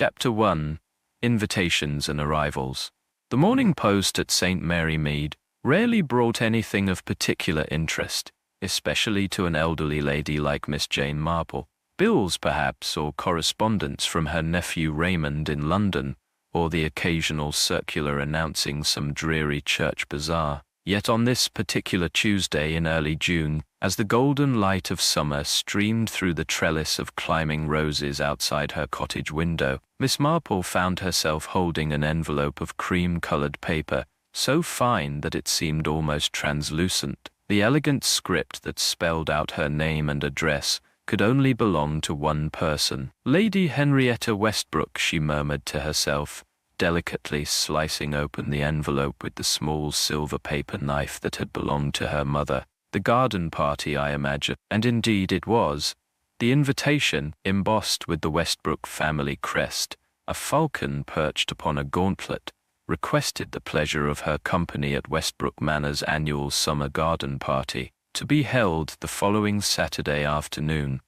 Chapter 1. Invitations and Arrivals. The Morning Post at St. Mary Mead rarely brought anything of particular interest, especially to an elderly lady like Miss Jane Marple. Bills, perhaps, or correspondence from her nephew Raymond in London, or the occasional circular announcing some dreary church bazaar. Yet on this particular Tuesday in early June, as the golden light of summer streamed through the trellis of climbing roses outside her cottage window, Miss Marple found herself holding an envelope of cream-coloured paper, so fine that it seemed almost translucent. The elegant script that spelled out her name and address could only belong to one person. Lady Henrietta Westbrook, she murmured to herself, delicately slicing open the envelope with the small silver paper knife that had belonged to her mother. The garden party, I imagine, and indeed it was. The invitation, embossed with the Westbrook family crest, a falcon perched upon a gauntlet, requested the pleasure of her company at Westbrook Manor's annual summer garden party, to be held the following Saturday afternoon.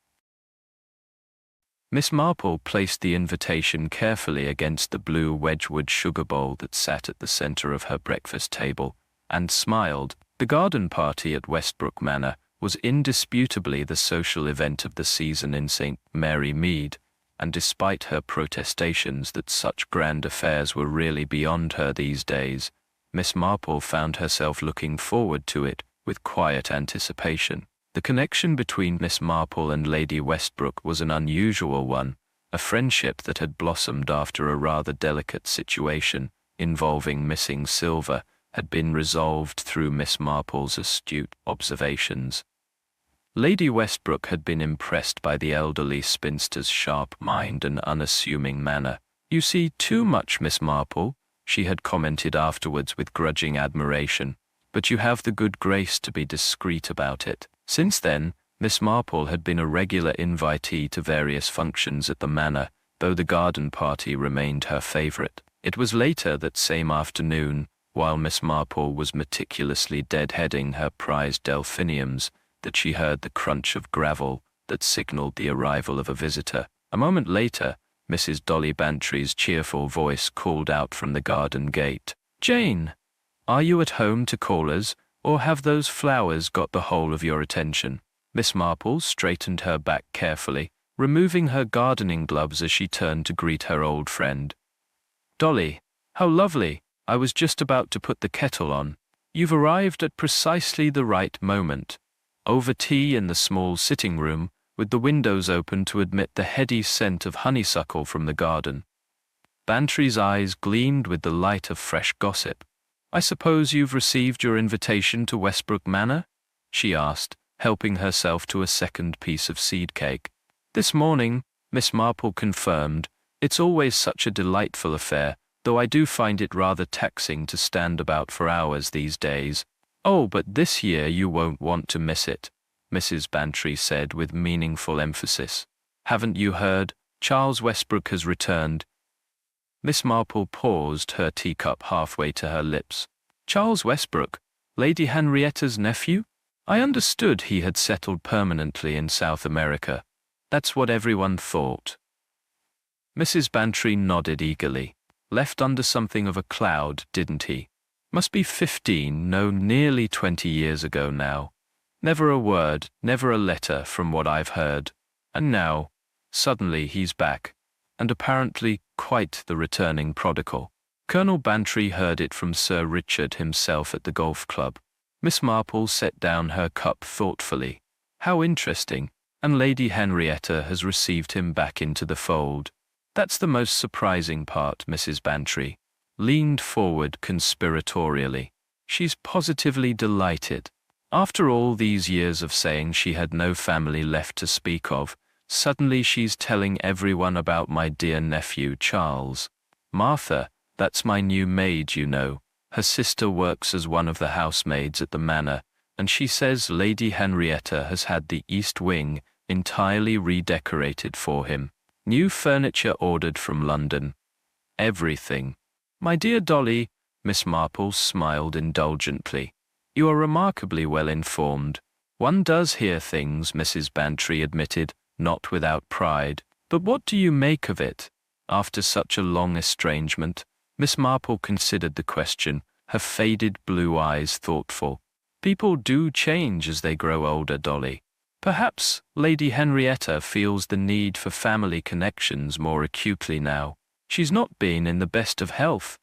Miss Marple placed the invitation carefully against the blue Wedgwood sugar bowl that sat at the centre of her breakfast table, and smiled. The garden party at Westbrook Manor was indisputably the social event of the season in St. Mary Mead, and despite her protestations that such grand affairs were really beyond her these days, Miss Marple found herself looking forward to it with quiet anticipation. The connection between Miss Marple and Lady Westbrook was an unusual one, a friendship that had blossomed after a rather delicate situation involving missing silver had been resolved through Miss Marple's astute observations. Lady Westbrook had been impressed by the elderly spinster's sharp mind and unassuming manner. "You see too much, Miss Marple," she had commented afterwards with grudging admiration, "but you have the good grace to be discreet about it." Since then, Miss Marple had been a regular invitee to various functions at the manor, though the garden party remained her favourite. It was later that same afternoon, while Miss Marple was meticulously deadheading her prized delphiniums, that she heard the crunch of gravel that signalled the arrival of a visitor. A moment later, Mrs. Dolly Bantry's cheerful voice called out from the garden gate, "Jane, are you at home to callers, or have those flowers got the whole of your attention?" Miss Marple straightened her back carefully, removing her gardening gloves as she turned to greet her old friend. "Dolly, how lovely! I was just about to put the kettle on. You've arrived at precisely the right moment." Over tea in the small sitting room, with the windows open to admit the heady scent of honeysuckle from the garden, Bantry's eyes gleamed with the light of fresh gossip. "I suppose you've received your invitation to Westbrook Manor?" she asked, helping herself to a second piece of seed cake. "This morning," Miss Marple confirmed. "It's always such a delightful affair, though I do find it rather taxing to stand about for hours these days." "Oh, but this year you won't want to miss it," Mrs. Bantry said with meaningful emphasis. "Haven't you heard? Charles Westbrook has returned." Miss Marple paused, her teacup halfway to her lips. "Charles Westbrook, Lady Henrietta's nephew? I understood he had settled permanently in South America. That's what everyone thought." Mrs. Bantry nodded eagerly. "Left under something of a cloud, didn't he? Must be 15, no, nearly 20 years ago now. Never a word, never a letter from what I've heard. And now, suddenly he's back, and apparently quite the returning prodigal." Colonel Bantry heard it from Sir Richard himself at the golf club. Miss Marple set down her cup thoughtfully. "How interesting, and Lady Henrietta has received him back into the fold. That's the most surprising part." Mrs. Bantry leaned forward conspiratorially. "She's positively delighted. After all these years of saying she had no family left to speak of, suddenly she's telling everyone about my dear nephew Charles. Martha, that's my new maid, you know. Her sister works as one of the housemaids at the manor, and she says Lady Henrietta has had the east wing entirely redecorated for him. New furniture ordered from London. Everything." "My dear Dolly," Miss Marple smiled indulgently, "you are remarkably well informed." "One does hear things," Mrs. Bantry admitted, not without pride. "But what do you make of it?" After such a long estrangement, Miss Marple considered the question, her faded blue eyes thoughtful. People do change as they grow older, Dolly. Perhaps Lady Henrietta feels the need for family connections more acutely now. She's not been in the best of health.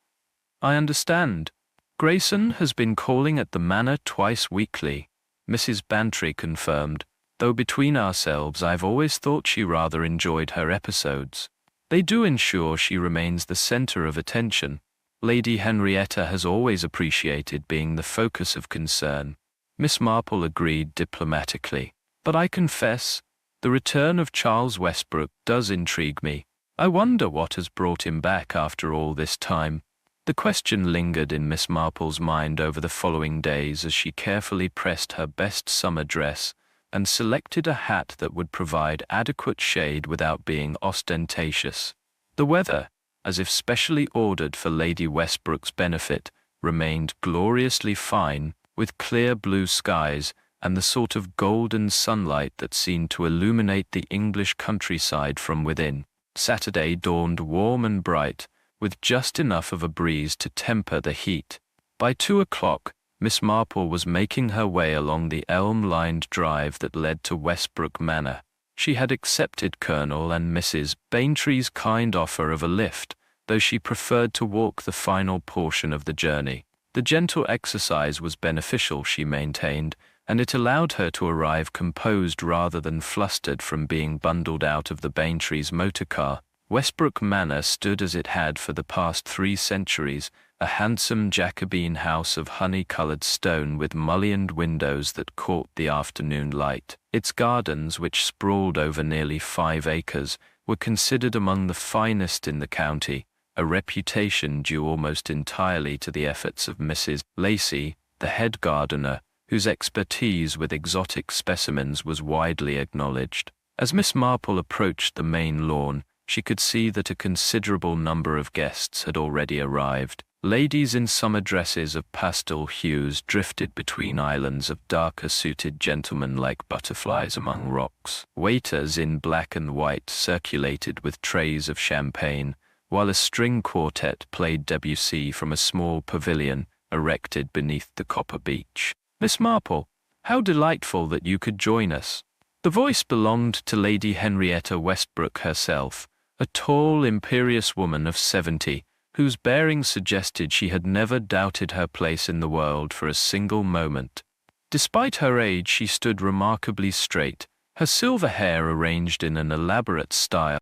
I understand. Grayson has been calling at the manor twice weekly, Mrs. Bantry confirmed, though between ourselves I've always thought she rather enjoyed her episodes. They do ensure she remains the centre of attention. Lady Henrietta has always appreciated being the focus of concern. Miss Marple agreed diplomatically. But I confess, the return of Charles Westbrook does intrigue me. I wonder what has brought him back after all this time. The question lingered in Miss Marple's mind over the following days as she carefully pressed her best summer dress and selected a hat that would provide adequate shade without being ostentatious. The weather, as if specially ordered for Lady Westbrook's benefit, remained gloriously fine, with clear blue skies and the sort of golden sunlight that seemed to illuminate the English countryside from within. Saturday dawned warm and bright, with just enough of a breeze to temper the heat. By 2 o'clock, Miss Marple was making her way along the elm-lined drive that led to Westbrook Manor. She had accepted Colonel and Mrs. Bantry's kind offer of a lift, though she preferred to walk the final portion of the journey. The gentle exercise was beneficial, she maintained, and it allowed her to arrive composed rather than flustered from being bundled out of the Bantry's motor car. Westbrook Manor stood as it had for the past 3 centuries, a handsome Jacobean house of honey-coloured stone with mullioned windows that caught the afternoon light. Its gardens, which sprawled over nearly 5 acres, were considered among the finest in the county, a reputation due almost entirely to the efforts of Mrs. Lacey, the head gardener, whose expertise with exotic specimens was widely acknowledged. As Miss Marple approached the main lawn, she could see that a considerable number of guests had already arrived. Ladies in summer dresses of pastel hues drifted between islands of darker-suited gentlemen like butterflies among rocks. Waiters in black and white circulated with trays of champagne, while a string quartet played Debussy from a small pavilion erected beneath the copper beech. Miss Marple, how delightful that you could join us. The voice belonged to Lady Henrietta Westbrook herself, a tall, imperious woman of 70, whose bearing suggested she had never doubted her place in the world for a single moment. Despite her age, she stood remarkably straight, her silver hair arranged in an elaborate style.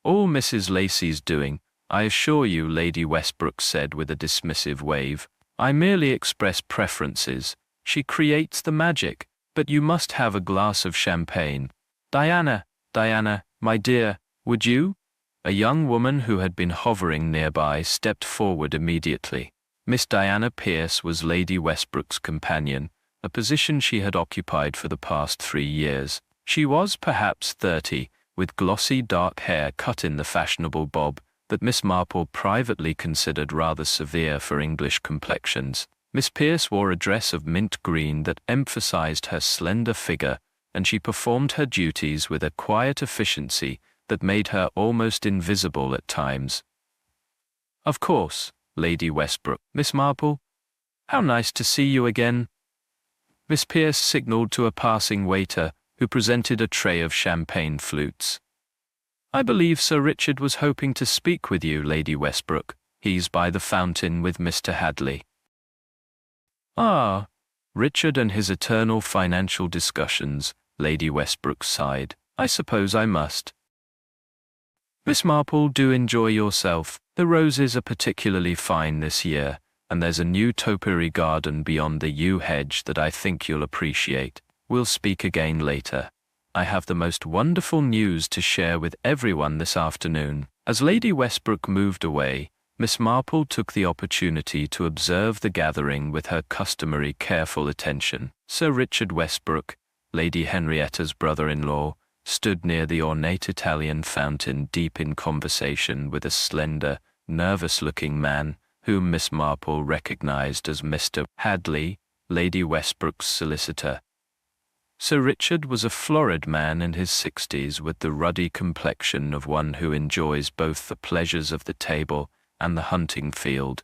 All Mrs. Lacey's doing, I assure you, Lady Westbrook said with a dismissive wave. I merely express preferences. She creates the magic, but you must have a glass of champagne. Diana, my dear, would you? A young woman who had been hovering nearby stepped forward immediately. Miss Diana Pierce was Lady Westbrook's companion, a position she had occupied for the past 3 years. She was perhaps 30, with glossy dark hair cut in the fashionable bob that Miss Marple privately considered rather severe for English complexions. Miss Pierce wore a dress of mint green that emphasized her slender figure, and she performed her duties with a quiet efficiency that made her almost invisible at times. Of course, Lady Westbrook. Miss Marple, how nice to see you again. Miss Pierce signalled to a passing waiter, who presented a tray of champagne flutes. I believe Sir Richard was hoping to speak with you, Lady Westbrook. He's by the fountain with Mr. Hadley. Ah, Richard and his eternal financial discussions, Lady Westbrook sighed. I suppose I must. Miss Marple, do enjoy yourself. The roses are particularly fine this year, and there's a new topiary garden beyond the yew hedge that I think you'll appreciate. We'll speak again later. I have the most wonderful news to share with everyone this afternoon. As Lady Westbrook moved away, Miss Marple took the opportunity to observe the gathering with her customary careful attention. Sir Richard Westbrook, Lady Henrietta's brother-in-law, stood near the ornate Italian fountain deep in conversation with a slender, nervous-looking man whom Miss Marple recognized as Mr. Hadley, Lady Westbrook's solicitor. Sir Richard was a florid man in his 60s with the ruddy complexion of one who enjoys both the pleasures of the table and the hunting field.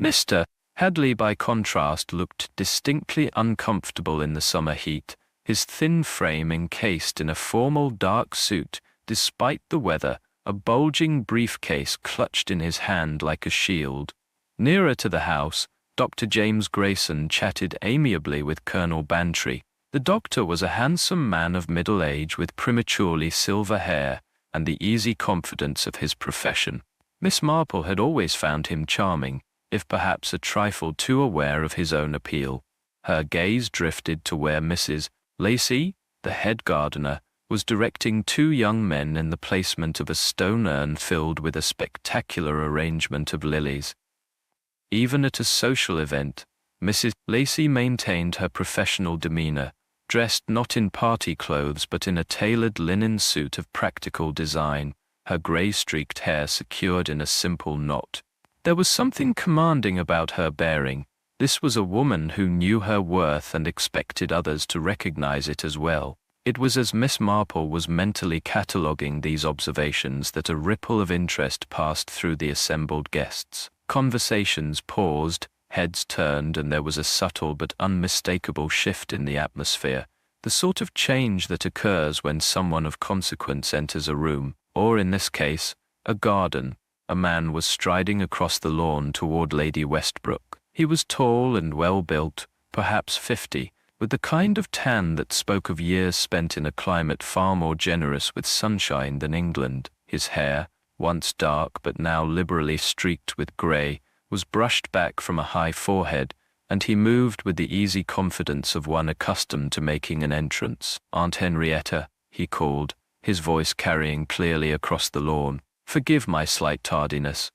Mr. Hadley, by contrast, looked distinctly uncomfortable in the summer heat, his thin frame encased in a formal dark suit despite the weather, a bulging briefcase clutched in his hand like a shield. Nearer to the house, Dr. James Grayson chatted amiably with Colonel Bantry. The doctor was a handsome man of middle age with prematurely silver hair and the easy confidence of his profession. Miss Marple had always found him charming, if perhaps a trifle too aware of his own appeal. Her gaze drifted to where Mrs. Lacey, the head gardener, was directing two young men in the placement of a stone urn filled with a spectacular arrangement of lilies. Even at a social event, Mrs. Lacey maintained her professional demeanor, dressed not in party clothes but in a tailored linen suit of practical design, her grey-streaked hair secured in a simple knot. There was something commanding about her bearing. This was a woman who knew her worth and expected others to recognize it as well. It was as Miss Marple was mentally cataloguing these observations that a ripple of interest passed through the assembled guests. Conversations paused, heads turned, and there was a subtle but unmistakable shift in the atmosphere, the sort of change that occurs when someone of consequence enters a room, or in this case, a garden. A man was striding across the lawn toward Lady Westbrook. He was tall and well-built, perhaps 50, with the kind of tan that spoke of years spent in a climate far more generous with sunshine than England. His hair, once dark but now liberally streaked with grey, was brushed back from a high forehead, and he moved with the easy confidence of one accustomed to making an entrance. "Aunt Henrietta," he called, his voice carrying clearly across the lawn. "Forgive my slight tardiness."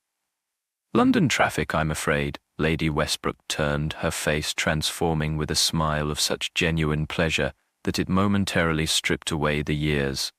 "London traffic, I'm afraid." Lady Westbrook turned, her face transforming with a smile of such genuine pleasure that it momentarily stripped away the years.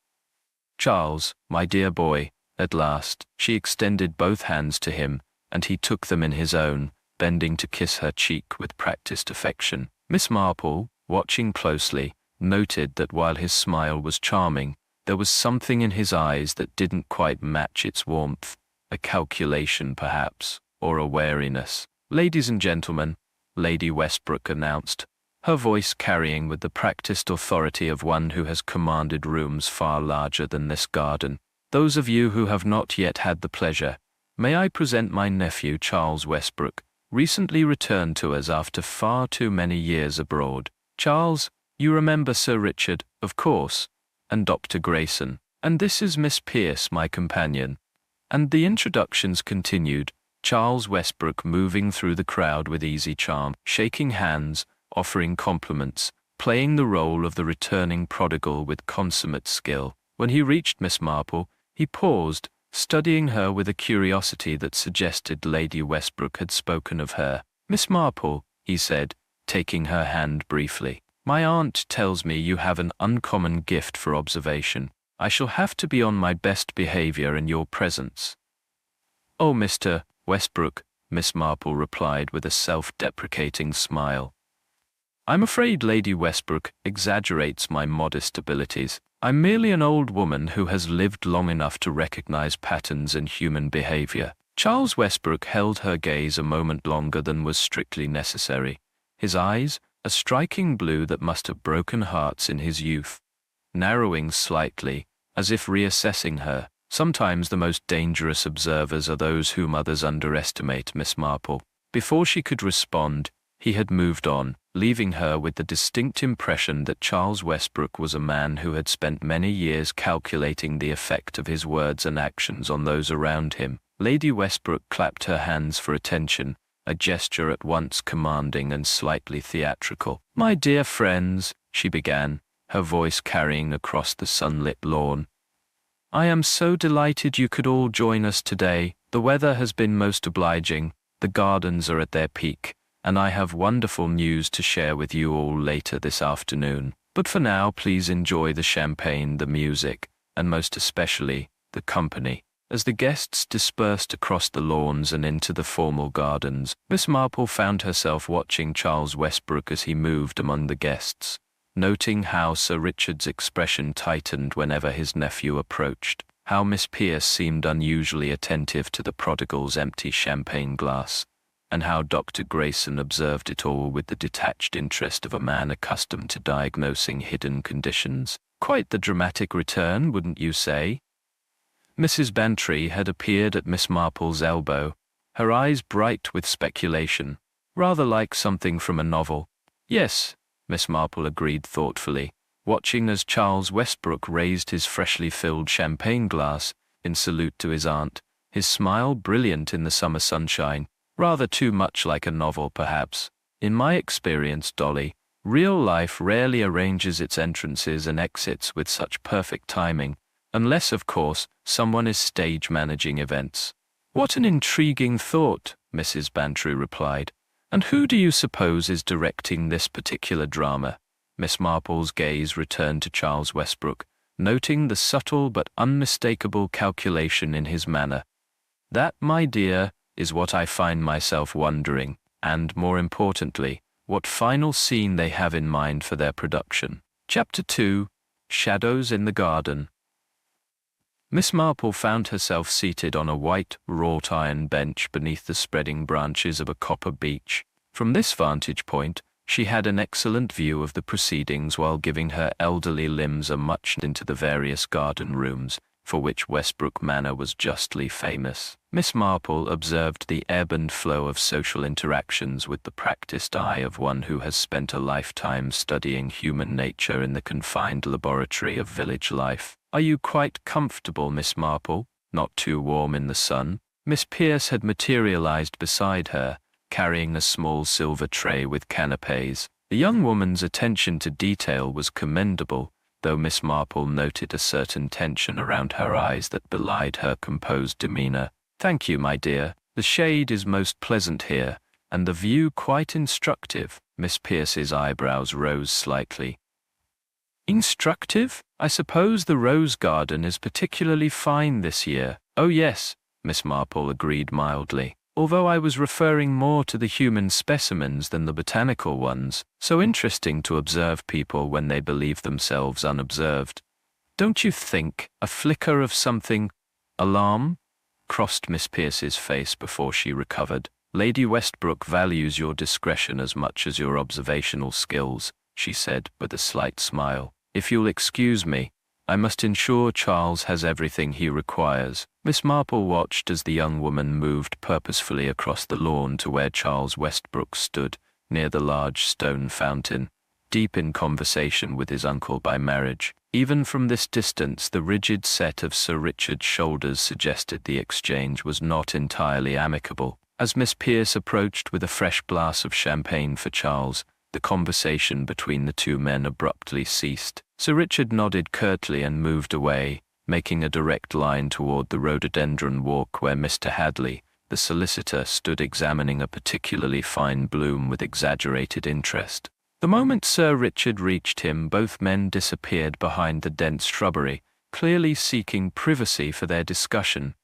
"Charles, my dear boy," at last, she extended both hands to him, and he took them in his own, bending to kiss her cheek with practiced affection. Miss Marple, watching closely, noted that while his smile was charming, there was something in his eyes that didn't quite match its warmth, a calculation perhaps, or a wariness. "Ladies and gentlemen," Lady Westbrook announced, her voice carrying with the practiced authority of one who has commanded rooms far larger than this garden. "Those of you who have not yet had the pleasure, may I present my nephew Charles Westbrook, recently returned to us after far too many years abroad. Charles, you remember Sir Richard, of course, and Dr. Grayson, and this is Miss Pierce, my companion." And the introductions continued, Charles Westbrook moving through the crowd with easy charm, shaking hands, offering compliments, playing the role of the returning prodigal with consummate skill. When he reached Miss Marple, he paused, studying her with a curiosity that suggested Lady Westbrook had spoken of her. "Miss Marple," he said, taking her hand briefly, "my aunt tells me you have an uncommon gift for observation. I shall have to be on my best behavior in your presence." "Oh, Mr. Westbrook," Miss Marple replied with a self-deprecating smile. "I'm afraid Lady Westbrook exaggerates my modest abilities. I'm merely an old woman who has lived long enough to recognize patterns in human behavior." Charles Westbrook held her gaze a moment longer than was strictly necessary, his eyes, a striking blue that must have broken hearts in his youth, narrowing slightly, as if reassessing her. Sometimes the most dangerous observers are those whom others underestimate, Miss Marple. Before she could respond, he had moved on, leaving her with the distinct impression that Charles Westbrook was a man who had spent many years calculating the effect of his words and actions on those around him. Lady Westbrook clapped her hands for attention, a gesture at once commanding and slightly theatrical. "My dear friends," she began, her voice carrying across the sunlit lawn, "I am so delighted you could all join us today. The weather has been most obliging, the gardens are at their peak, and I have wonderful news to share with you all later this afternoon. But for now, please enjoy the champagne, the music, and most especially, the company. As the guests dispersed across the lawns and into the formal gardens, Miss Marple found herself watching Charles Westbrook as he moved among the guests, noting how Sir Richard's expression tightened whenever his nephew approached, how Miss Pierce seemed unusually attentive to the prodigal's empty champagne glass, and how Dr. Grayson observed it all with the detached interest of a man accustomed to diagnosing hidden conditions. Quite the dramatic return, wouldn't you say? Mrs. Bantry had appeared at Miss Marple's elbow, her eyes bright with speculation, rather like something from a novel. Yes, Miss Marple agreed thoughtfully, watching as Charles Westbrook raised his freshly filled champagne glass in salute to his aunt, his smile brilliant in the summer sunshine, rather too much like a novel perhaps. In my experience, Dolly, real life rarely arranges its entrances and exits with such perfect timing, unless, of course, someone is stage managing events. What an intriguing thought, Mrs. Bantry replied. And who do you suppose is directing this particular drama? Miss Marple's gaze returned to Charles Westbrook, noting the subtle but unmistakable calculation in his manner. That, my dear, is what I find myself wondering, and, more importantly, what final scene they have in mind for their production. Chapter 2, Shadows in the Garden. Miss Marple found herself seated on a white, wrought-iron bench beneath the spreading branches of a copper beech. From this vantage point, she had an excellent view of the proceedings while giving her elderly limbs a much into the various garden rooms, for which Westbrook Manor was justly famous. Miss Marple observed the ebb and flow of social interactions with the practiced eye of one who has spent a lifetime studying human nature in the confined laboratory of village life. Are you quite comfortable, Miss Marple? Not too warm in the sun? Miss Pierce had materialized beside her, carrying a small silver tray with canapes. The young woman's attention to detail was commendable, though Miss Marple noted a certain tension around her eyes that belied her composed demeanor. Thank you, my dear. The shade is most pleasant here, and the view quite instructive. Miss Pierce's eyebrows rose slightly. Instructive? I suppose the rose garden is particularly fine this year. Oh yes, Miss Marple agreed mildly, although I was referring more to the human specimens than the botanical ones. So interesting to observe people when they believe themselves unobserved. Don't you think a flicker of something, alarm, crossed Miss Pierce's face before she recovered. Lady Westbrook values your discretion as much as your observational skills, she said with a slight smile. If you'll excuse me, I must ensure Charles has everything he requires. Miss Marple watched as the young woman moved purposefully across the lawn to where Charles Westbrook stood, near the large stone fountain, deep in conversation with his uncle by marriage. Even from this distance, the rigid set of Sir Richard's shoulders suggested the exchange was not entirely amicable. As Miss Pierce approached with a fresh glass of champagne for Charles, the conversation between the two men abruptly ceased. Sir Richard nodded curtly and moved away, making a direct line toward the rhododendron walk where Mr. Hadley, the solicitor, stood examining a particularly fine bloom with exaggerated interest. The moment Sir Richard reached him, both men disappeared behind the dense shrubbery, clearly seeking privacy for their discussion.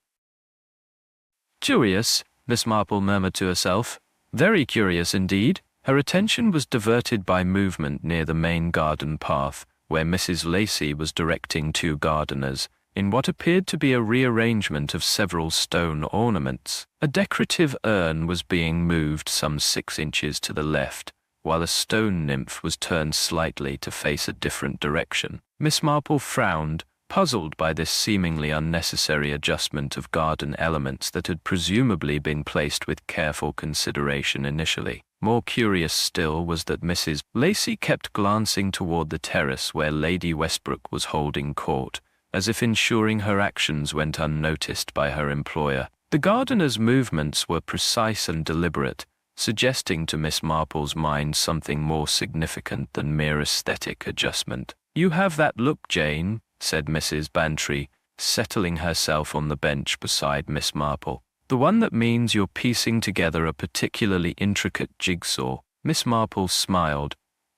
Curious, Miss Marple murmured to herself. Very curious indeed. Her attention was diverted by movement near the main garden path, where Mrs. Lacey was directing two gardeners, in what appeared to be a rearrangement of several stone ornaments. A decorative urn was being moved some 6 inches to the left, while a stone nymph was turned slightly to face a different direction. Miss Marple frowned, puzzled by this seemingly unnecessary adjustment of garden elements that had presumably been placed with careful consideration initially. More curious still was that Mrs. Lacey kept glancing toward the terrace where Lady Westbrook was holding court, as if ensuring her actions went unnoticed by her employer. The gardener's movements were precise and deliberate, suggesting to Miss Marple's mind something more significant than mere aesthetic adjustment. "You have that look, Jane," said Mrs. Bantry, settling herself on the bench beside Miss Marple. The one that means you're piecing together a particularly intricate jigsaw. Miss Marple smiled.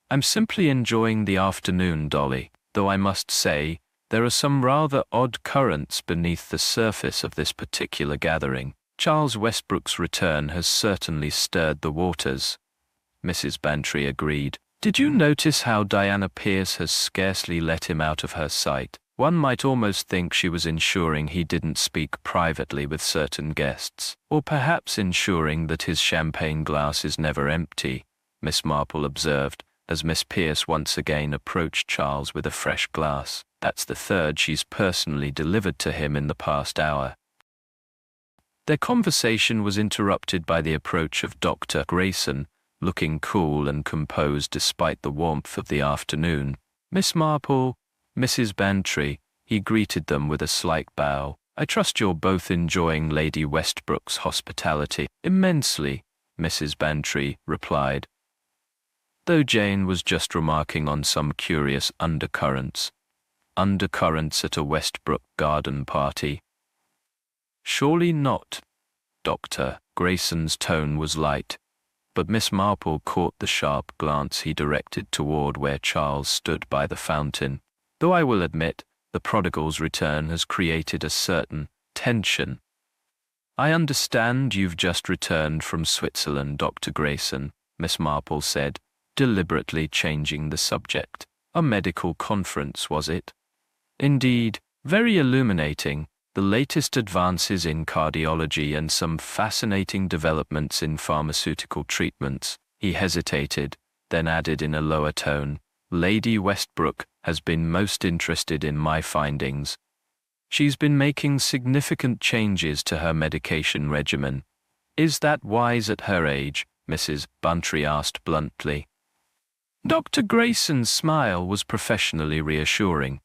I'm simply enjoying the afternoon, Dolly, though I must say, there are some rather odd currents beneath the surface of this particular gathering. Charles Westbrook's return has certainly stirred the waters. Mrs. Bantry agreed. Did you notice how Diana Pierce has scarcely let him out of her sight? One might almost think she was ensuring he didn't speak privately with certain guests, or perhaps ensuring that his champagne glass is never empty, Miss Marple observed, as Miss Pierce once again approached Charles with a fresh glass. That's the third she's personally delivered to him in the past hour. Their conversation was interrupted by the approach of Dr. Grayson, looking cool and composed despite the warmth of the afternoon. Miss Marple, Mrs. Bantry, he greeted them with a slight bow. I trust you're both enjoying Lady Westbrook's hospitality. Immensely, Mrs. Bantry replied, though Jane was just remarking on some curious undercurrents. Undercurrents at a Westbrook garden party? Surely not. Dr. Grayson's tone was light, but Miss Marple caught the sharp glance he directed toward where Charles stood by the fountain. Though I will admit, the prodigal's return has created a certain tension. I understand you've just returned from Switzerland, Dr. Grayson, Miss Marple said, deliberately changing the subject. A medical conference, was it? Indeed, very illuminating. The latest advances in cardiology and some fascinating developments in pharmaceutical treatments. He hesitated, then added in a lower tone, Lady Westbrook has been most interested in my findings. She's been making significant changes to her medication regimen. Is that wise at her age? Mrs. Bantry asked bluntly. Dr. Grayson's smile was professionally reassuring.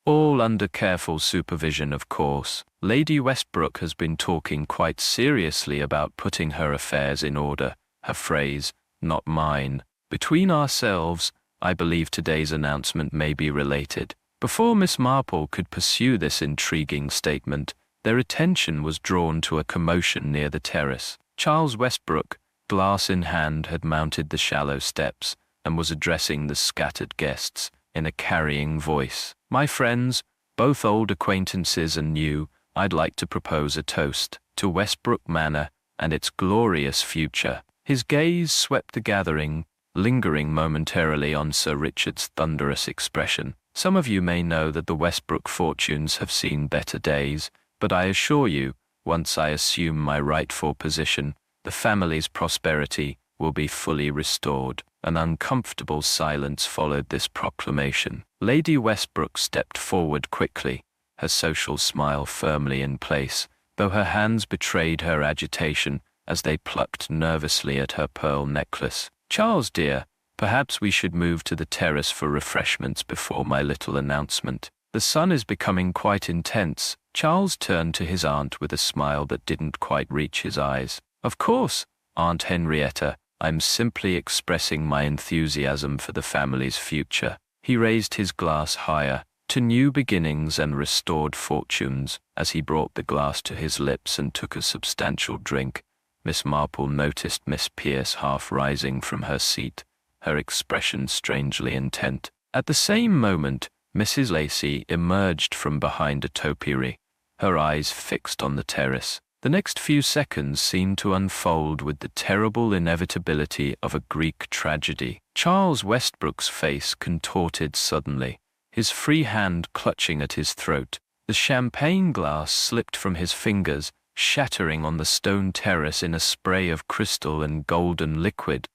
All under careful supervision, of course. Lady Westbrook has been talking quite seriously about putting her affairs in order, her phrase, not mine. Between ourselves, I believe today's announcement may be related. Before Miss Marple could pursue this intriguing statement, their attention was drawn to a commotion near the terrace. Charles Westbrook, glass in hand, had mounted the shallow steps and was addressing the scattered guests in a carrying voice. My friends, both old acquaintances and new, I'd like to propose a toast to Westbrook Manor and its glorious future. His gaze swept the gathering, lingering momentarily on Sir Richard's thunderous expression. Some of you may know that the Westbrook fortunes have seen better days, but I assure you, once I assume my rightful position, the family's prosperity will be fully restored. An uncomfortable silence followed this proclamation. Lady Westbrook stepped forward quickly, her social smile firmly in place, though her hands betrayed her agitation as they plucked nervously at her pearl necklace. Charles, dear, perhaps we should move to the terrace for refreshments before my little announcement. The sun is becoming quite intense. Charles turned to his aunt with a smile that didn't quite reach his eyes. Of course, Aunt Henrietta, I'm simply expressing my enthusiasm for the family's future. He raised his glass higher, to new beginnings and restored fortunes, as he brought the glass to his lips and took a substantial drink. Miss Marple noticed Miss Pierce half rising from her seat, her expression strangely intent. At the same moment, Mrs. Lacey emerged from behind a topiary, her eyes fixed on the terrace. The next few seconds seemed to unfold with the terrible inevitability of a Greek tragedy. Charles Westbrook's face contorted suddenly, his free hand clutching at his throat. The champagne glass slipped from his fingers, shattering on the stone terrace in a spray of crystal and golden liquid.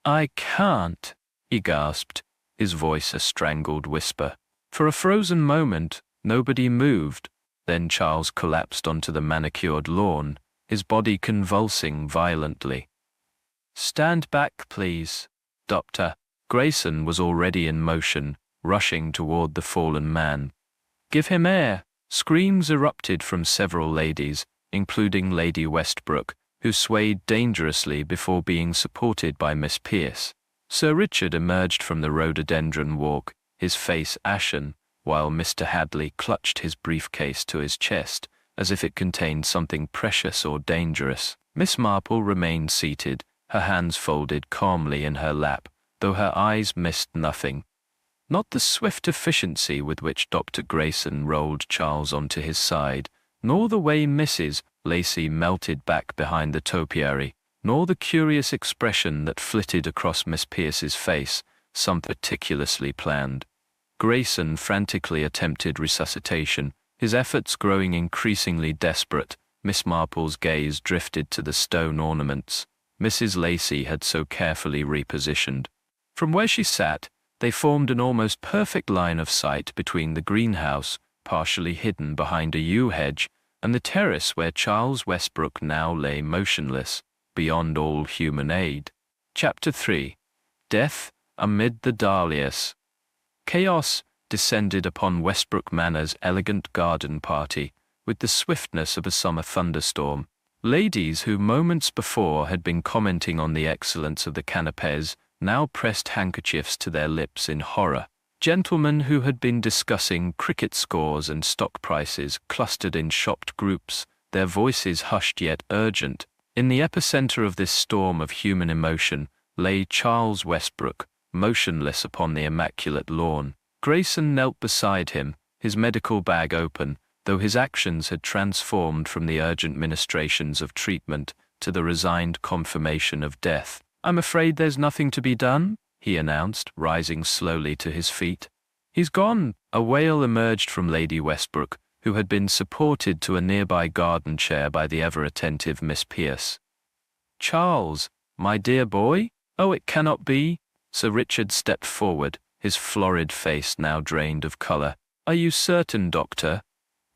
I can't, he gasped, his voice a strangled whisper. For a frozen moment, nobody moved. Then Charles collapsed onto the manicured lawn, his body convulsing violently. Stand back, please, Dr. Grayson was already in motion, rushing toward the fallen man. Give him air. Screams erupted from several ladies, including Lady Westbrook, who swayed dangerously before being supported by Miss Pierce. Sir Richard emerged from the rhododendron walk, his face ashen, while Mr. Hadley clutched his briefcase to his chest, as if it contained something precious or dangerous. Miss Marple remained seated, her hands folded calmly in her lap, though her eyes missed nothing. Not the swift efficiency with which Dr. Grayson rolled Charles onto his side, nor the way Mrs. Lacey melted back behind the topiary, nor the curious expression that flitted across Miss Pierce's face, some meticulously planned. Grayson frantically attempted resuscitation, his efforts growing increasingly desperate. Miss Marple's gaze drifted to the stone ornaments Mrs. Lacey had so carefully repositioned. From where she sat, they formed an almost perfect line of sight between the greenhouse, partially hidden behind a yew hedge, and the terrace where Charles Westbrook now lay motionless, beyond all human aid. Chapter 3. Death Amid the Dahlias. Chaos descended upon Westbrook Manor's elegant garden party with the swiftness of a summer thunderstorm. Ladies who moments before had been commenting on the excellence of the canapés now pressed handkerchiefs to their lips in horror. Gentlemen who had been discussing cricket scores and stock prices clustered in shocked groups, their voices hushed yet urgent. In the epicenter of this storm of human emotion lay Charles Westbrook, motionless upon the immaculate lawn. Grayson knelt beside him, his medical bag open, though his actions had transformed from the urgent ministrations of treatment to the resigned confirmation of death. "I'm afraid there's nothing to be done," he announced, rising slowly to his feet. "He's gone." A wail emerged from Lady Westbrook, who had been supported to a nearby garden chair by the ever-attentive Miss Pierce. "Charles, my dear boy? Oh, it cannot be." Sir Richard stepped forward, his florid face now drained of color. "Are you certain, doctor?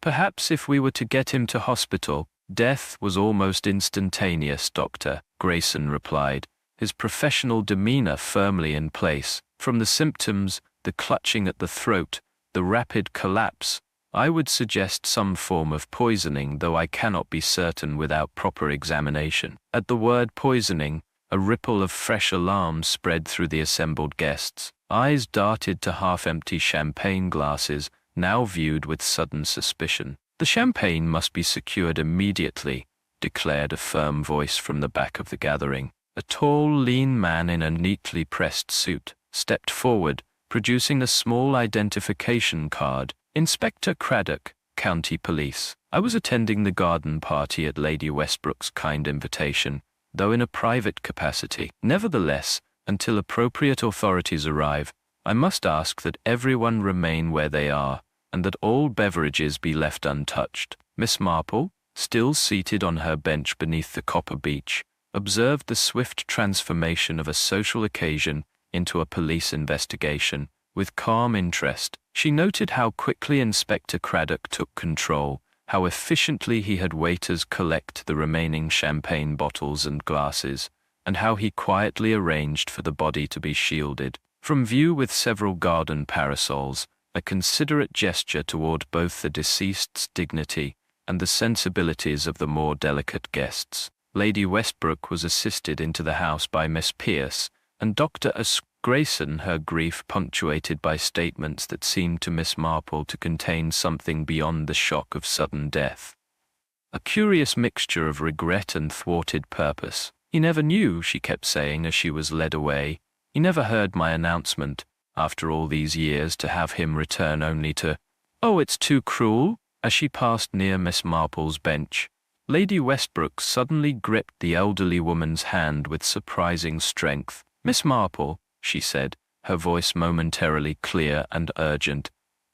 Perhaps if we were to get him to hospital." "Death was almost instantaneous, doctor," Grayson replied, his professional demeanor firmly in place. "From the symptoms, the clutching at the throat, the rapid collapse, I would suggest some form of poisoning, though I cannot be certain without proper examination." At the word poisoning, a ripple of fresh alarm spread through the assembled guests. Eyes darted to half-empty champagne glasses, now viewed with sudden suspicion. "The champagne must be secured immediately," declared a firm voice from the back of the gathering. A tall, lean man in a neatly pressed suit stepped forward, producing a small identification card. "Inspector Craddock, County Police. I was attending the garden party at Lady Westbrook's kind invitation, though in a private capacity. Nevertheless, until appropriate authorities arrive, I must ask that everyone remain where they are, and that all beverages be left untouched." Miss Marple, still seated on her bench beneath the copper beech, observed the swift transformation of a social occasion into a police investigation. With calm interest, she noted how quickly Inspector Craddock took control, how efficiently he had waiters collect the remaining champagne bottles and glasses, and how he quietly arranged for the body to be shielded from view with several garden parasols, a considerate gesture toward both the deceased's dignity and the sensibilities of the more delicate guests. Lady Westbrook was assisted into the house by Miss Pierce, and Dr. Grayson, her grief punctuated by statements that seemed to Miss Marple to contain something beyond the shock of sudden death. A curious mixture of regret and thwarted purpose. "He never knew," she kept saying as she was led away. "He never heard my announcement, after all these years, to have him return only to— Oh, it's too cruel." As she passed near Miss Marple's bench, Lady Westbrook suddenly gripped the elderly woman's hand with surprising strength. "Miss Marple," she said, her voice momentarily clear and urgent,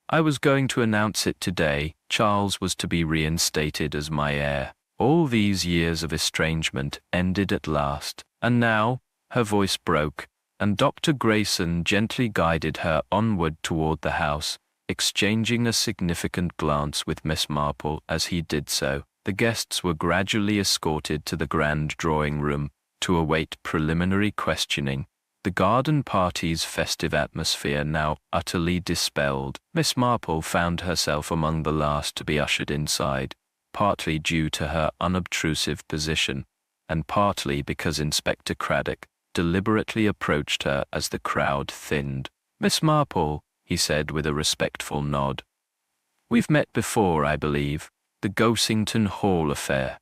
"I was going to announce it today. Charles was to be reinstated as my heir. All these years of estrangement ended at last. And now," her voice broke, and Dr. Grayson gently guided her onward toward the house, exchanging a significant glance with Miss Marple as he did so. The guests were gradually escorted to the grand drawing room to await preliminary questioning, the garden party's festive atmosphere now utterly dispelled. Miss Marple found herself among the last to be ushered inside, partly due to her unobtrusive position, and partly because Inspector Craddock deliberately approached her as the crowd thinned. "Miss Marple," he said with a respectful nod. "We've met before, I believe." the Gossington Hall affair.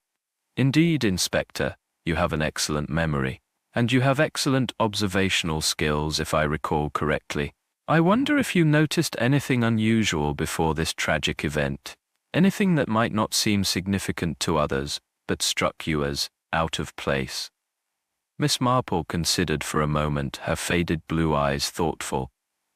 Indeed, Inspector, you have an excellent memory, and you have excellent observational skills if I recall correctly. I wonder if you noticed anything unusual before this tragic event, anything that might not seem significant to others, but struck you as out of place. Miss Marple considered for a moment, her faded blue eyes thoughtful.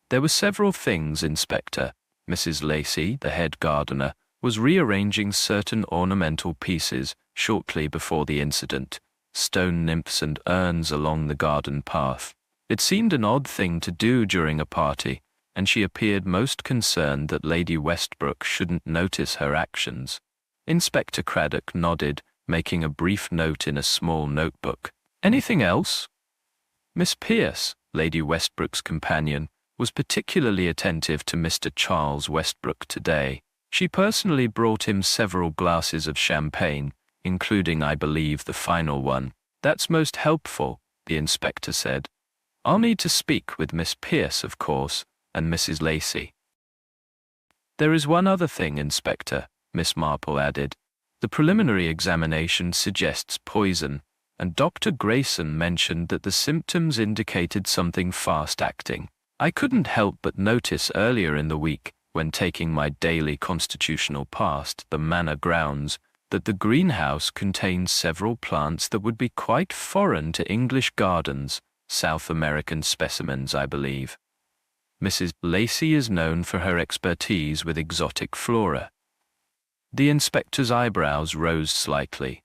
There were several things, Inspector. Mrs. Lacey, the head gardener, was rearranging certain ornamental pieces shortly before the incident, stone nymphs and urns along the garden path. It seemed an odd thing to do during a party, and she appeared most concerned that Lady Westbrook shouldn't notice her actions. Inspector Craddock nodded, making a brief note in a small notebook. Anything else? Miss Pierce, Lady Westbrook's companion, was particularly attentive to Mr. Charles Westbrook today. She personally brought him several glasses of champagne, including, I believe, the final one. That's most helpful, the inspector said. I'll need to speak with Miss Pierce, of course, and Mrs. Lacey. There is one other thing, Inspector, Miss Marple added. The preliminary examination suggests poison, and Dr. Grayson mentioned that the symptoms indicated something fast-acting. I couldn't help but notice earlier in the week, when taking my daily constitutional past the manor grounds, that the greenhouse contains several plants that would be quite foreign to English gardens, South American specimens, I believe. Mrs. Lacey is known for her expertise with exotic flora. The inspector's eyebrows rose slightly.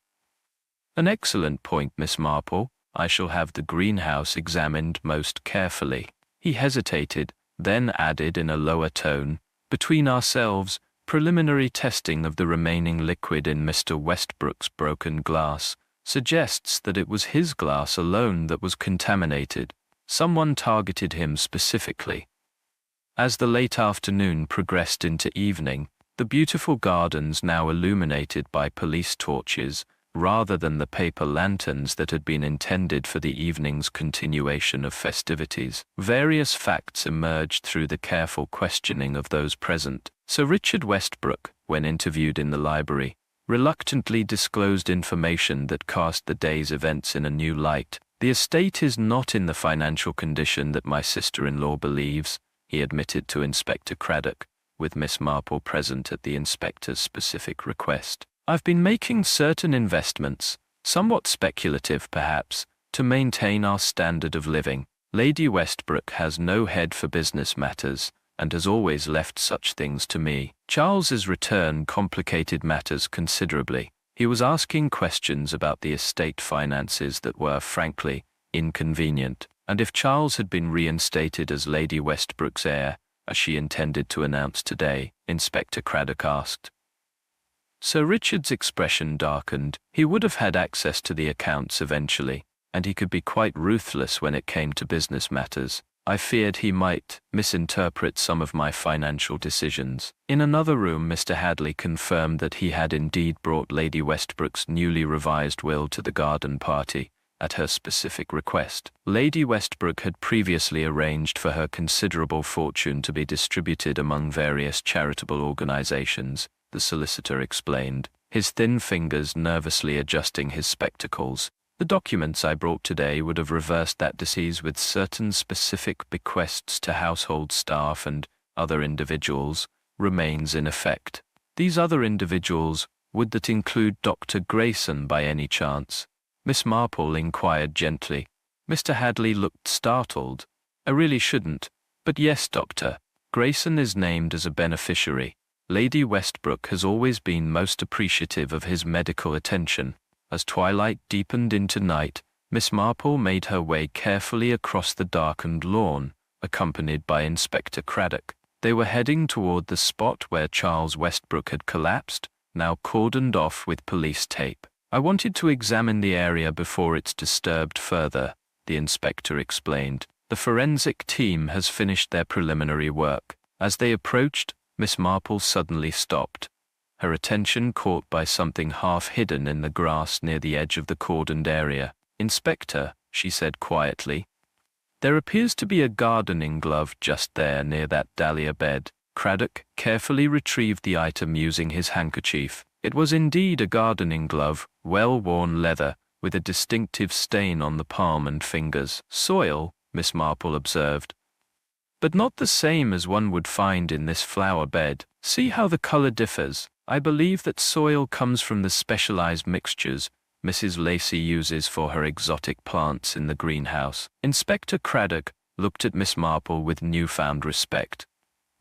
An excellent point, Miss Marple. I shall have the greenhouse examined most carefully. He hesitated, then added in a lower tone, between ourselves, preliminary testing of the remaining liquid in Mr. Westbrook's broken glass suggests that it was his glass alone that was contaminated. Someone targeted him specifically. As the late afternoon progressed into evening, the beautiful gardens now illuminated by police torches, rather than the paper lanterns that had been intended for the evening's continuation of festivities. Various facts emerged through the careful questioning of those present. Sir Richard Westbrook, when interviewed in the library, reluctantly disclosed information that cast the day's events in a new light. The estate is not in the financial condition that my sister-in-law believes, he admitted to Inspector Craddock, with Miss Marple present at the inspector's specific request. I've been making certain investments, somewhat speculative perhaps, to maintain our standard of living. Lady Westbrook has no head for business matters, and has always left such things to me. Charles's return complicated matters considerably. He was asking questions about the estate finances that were, frankly, inconvenient, and if Charles had been reinstated as Lady Westbrook's heir, as she intended to announce today, Inspector Craddock asked. Sir Richard's expression darkened. He would have had access to the accounts eventually, and he could be quite ruthless when it came to business matters. I feared he might misinterpret some of my financial decisions. In another room, Mr. Hadley confirmed that he had indeed brought Lady Westbrook's newly revised will to the garden party, at her specific request. Lady Westbrook had previously arranged for her considerable fortune to be distributed among various charitable organizations, the solicitor explained, his thin fingers nervously adjusting his spectacles. The documents I brought today would have reversed that disease with certain specific bequests to household staff and other individuals, remains in effect. These other individuals, would that include Dr. Grayson by any chance? Miss Marple inquired gently. Mr. Hadley looked startled. I really shouldn't, but yes, Doctor. Grayson is named as a beneficiary. Lady Westbrook has always been most appreciative of his medical attention. As twilight deepened into night, Miss Marple made her way carefully across the darkened lawn, accompanied by Inspector Craddock. They were heading toward the spot where Charles Westbrook had collapsed, now cordoned off with police tape. I wanted to examine the area before it's disturbed further, the inspector explained. The forensic team has finished their preliminary work. As they approached, Miss Marple suddenly stopped, her attention caught by something half hidden in the grass near the edge of the cordoned area. Inspector, she said quietly, there appears to be a gardening glove just there near that dahlia bed. Craddock carefully retrieved the item using his handkerchief. It was indeed a gardening glove, well-worn leather, with a distinctive stain on the palm and fingers. Soil, Miss Marple observed, but not the same as one would find in this flower bed. See how the color differs. I believe that soil comes from the specialized mixtures Mrs. Lacey uses for her exotic plants in the greenhouse. Inspector Craddock looked at Miss Marple with newfound respect.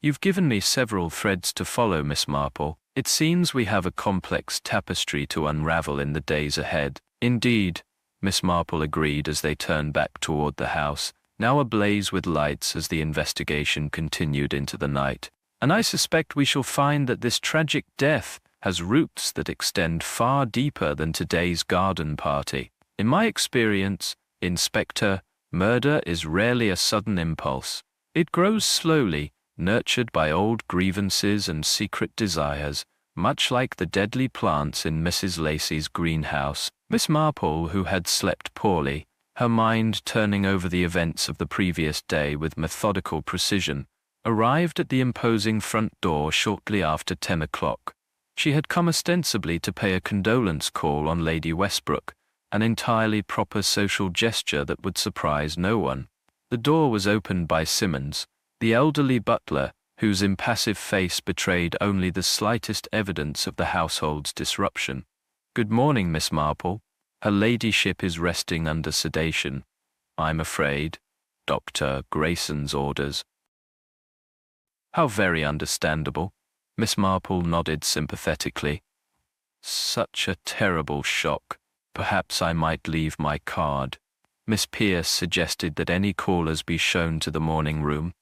You've given me several threads to follow, Miss Marple. It seems we have a complex tapestry to unravel in the days ahead. Indeed, Miss Marple agreed as they turned back toward the house, now ablaze with lights as the investigation continued into the night. And I suspect we shall find that this tragic death has roots that extend far deeper than today's garden party. In my experience, Inspector, murder is rarely a sudden impulse. It grows slowly, nurtured by old grievances and secret desires, much like the deadly plants in Mrs. Lacey's greenhouse. Miss Marple, who had slept poorly, her mind turning over the events of the previous day with methodical precision, arrived at the imposing front door shortly after 10 o'clock. She had come ostensibly to pay a condolence call on Lady Westbrook, an entirely proper social gesture that would surprise no one. The door was opened by Simmons, the elderly butler, whose impassive face betrayed only the slightest evidence of the household's disruption. "Good morning, Miss Marple. Her ladyship is resting under sedation, I'm afraid. Dr. Grayson's orders." "How very understandable." Miss Marple nodded sympathetically. "Such a terrible shock. Perhaps I might leave my card." Miss Pierce suggested that any callers be shown to the morning room.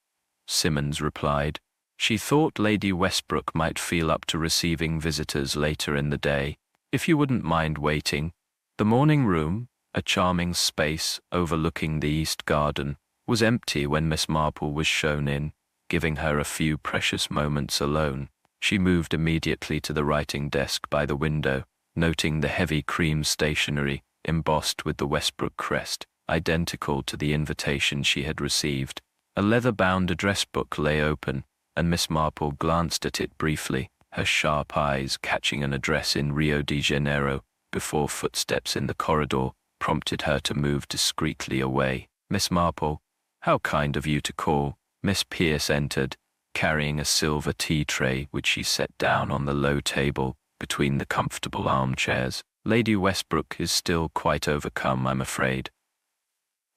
Simmons replied. She thought Lady Westbrook might feel up to receiving visitors later in the day. "If you wouldn't mind waiting." The morning room, a charming space overlooking the east garden, was empty when Miss Marple was shown in, giving her a few precious moments alone. She moved immediately to the writing desk by the window, noting the heavy cream stationery embossed with the Westbrook crest, identical to the invitation she had received. A leather-bound address book lay open, and Miss Marple glanced at it briefly, her sharp eyes catching an address in Rio de Janeiro, before footsteps in the corridor prompted her to move discreetly away. "Miss Marple, how kind of you to call." Miss Pierce entered, carrying a silver tea tray which she set down on the low table between the comfortable armchairs. "Lady Westbrook is still quite overcome, I'm afraid.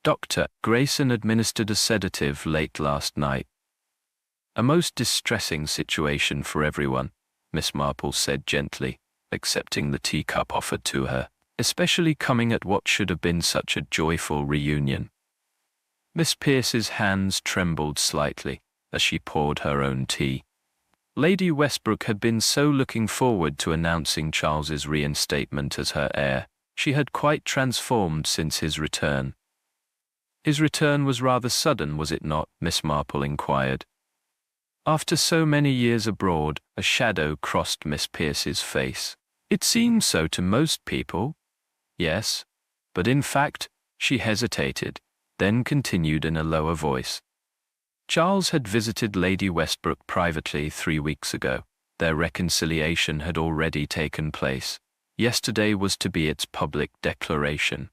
Dr. Grayson administered a sedative late last night." "A most distressing situation for everyone," Miss Marple said gently, accepting the teacup offered to her, "especially coming at what should have been such a joyful reunion." Miss Pierce's hands trembled slightly as she poured her own tea. Lady Westbrook had been so looking forward to announcing Charles's reinstatement as her heir. She had quite transformed since his return. "His return was rather sudden, was it not?" Miss Marple inquired. After so many years abroad, a shadow crossed Miss Pierce's face. "It seems so to most people." "Yes, but in fact," she hesitated, then continued in a lower voice. "Charles had visited Lady Westbrook privately 3 weeks ago. Their reconciliation had already taken place. Yesterday was to be its public declaration."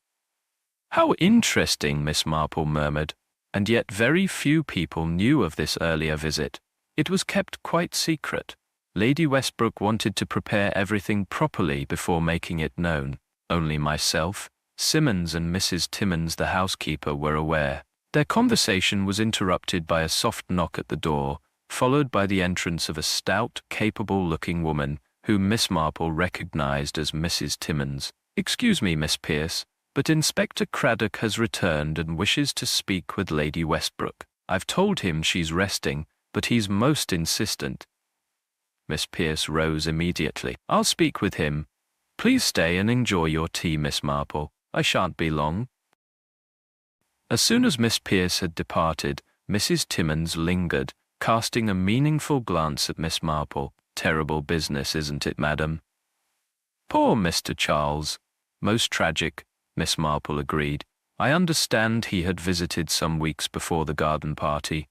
"How interesting," Miss Marple murmured, "and yet very few people knew of this earlier visit. It was kept quite secret. Lady Westbrook wanted to prepare everything properly before making it known. Only myself, Simmons and Mrs. Timmins the housekeeper were aware." Their conversation was interrupted by a soft knock at the door, followed by the entrance of a stout, capable-looking woman, whom Miss Marple recognized as Mrs. Timmins. "Excuse me, Miss Pierce, but Inspector Craddock has returned and wishes to speak with Lady Westbrook. I've told him she's resting, but he's most insistent." Miss Pierce rose immediately. "I'll speak with him. Please stay and enjoy your tea, Miss Marple. I shan't be long." As soon as Miss Pierce had departed, Mrs. Timmins lingered, casting a meaningful glance at Miss Marple. "Terrible business, isn't it, madam?" "Poor Mr. Charles. Most tragic," Miss Marple agreed. "I understand he had visited some weeks before the garden party."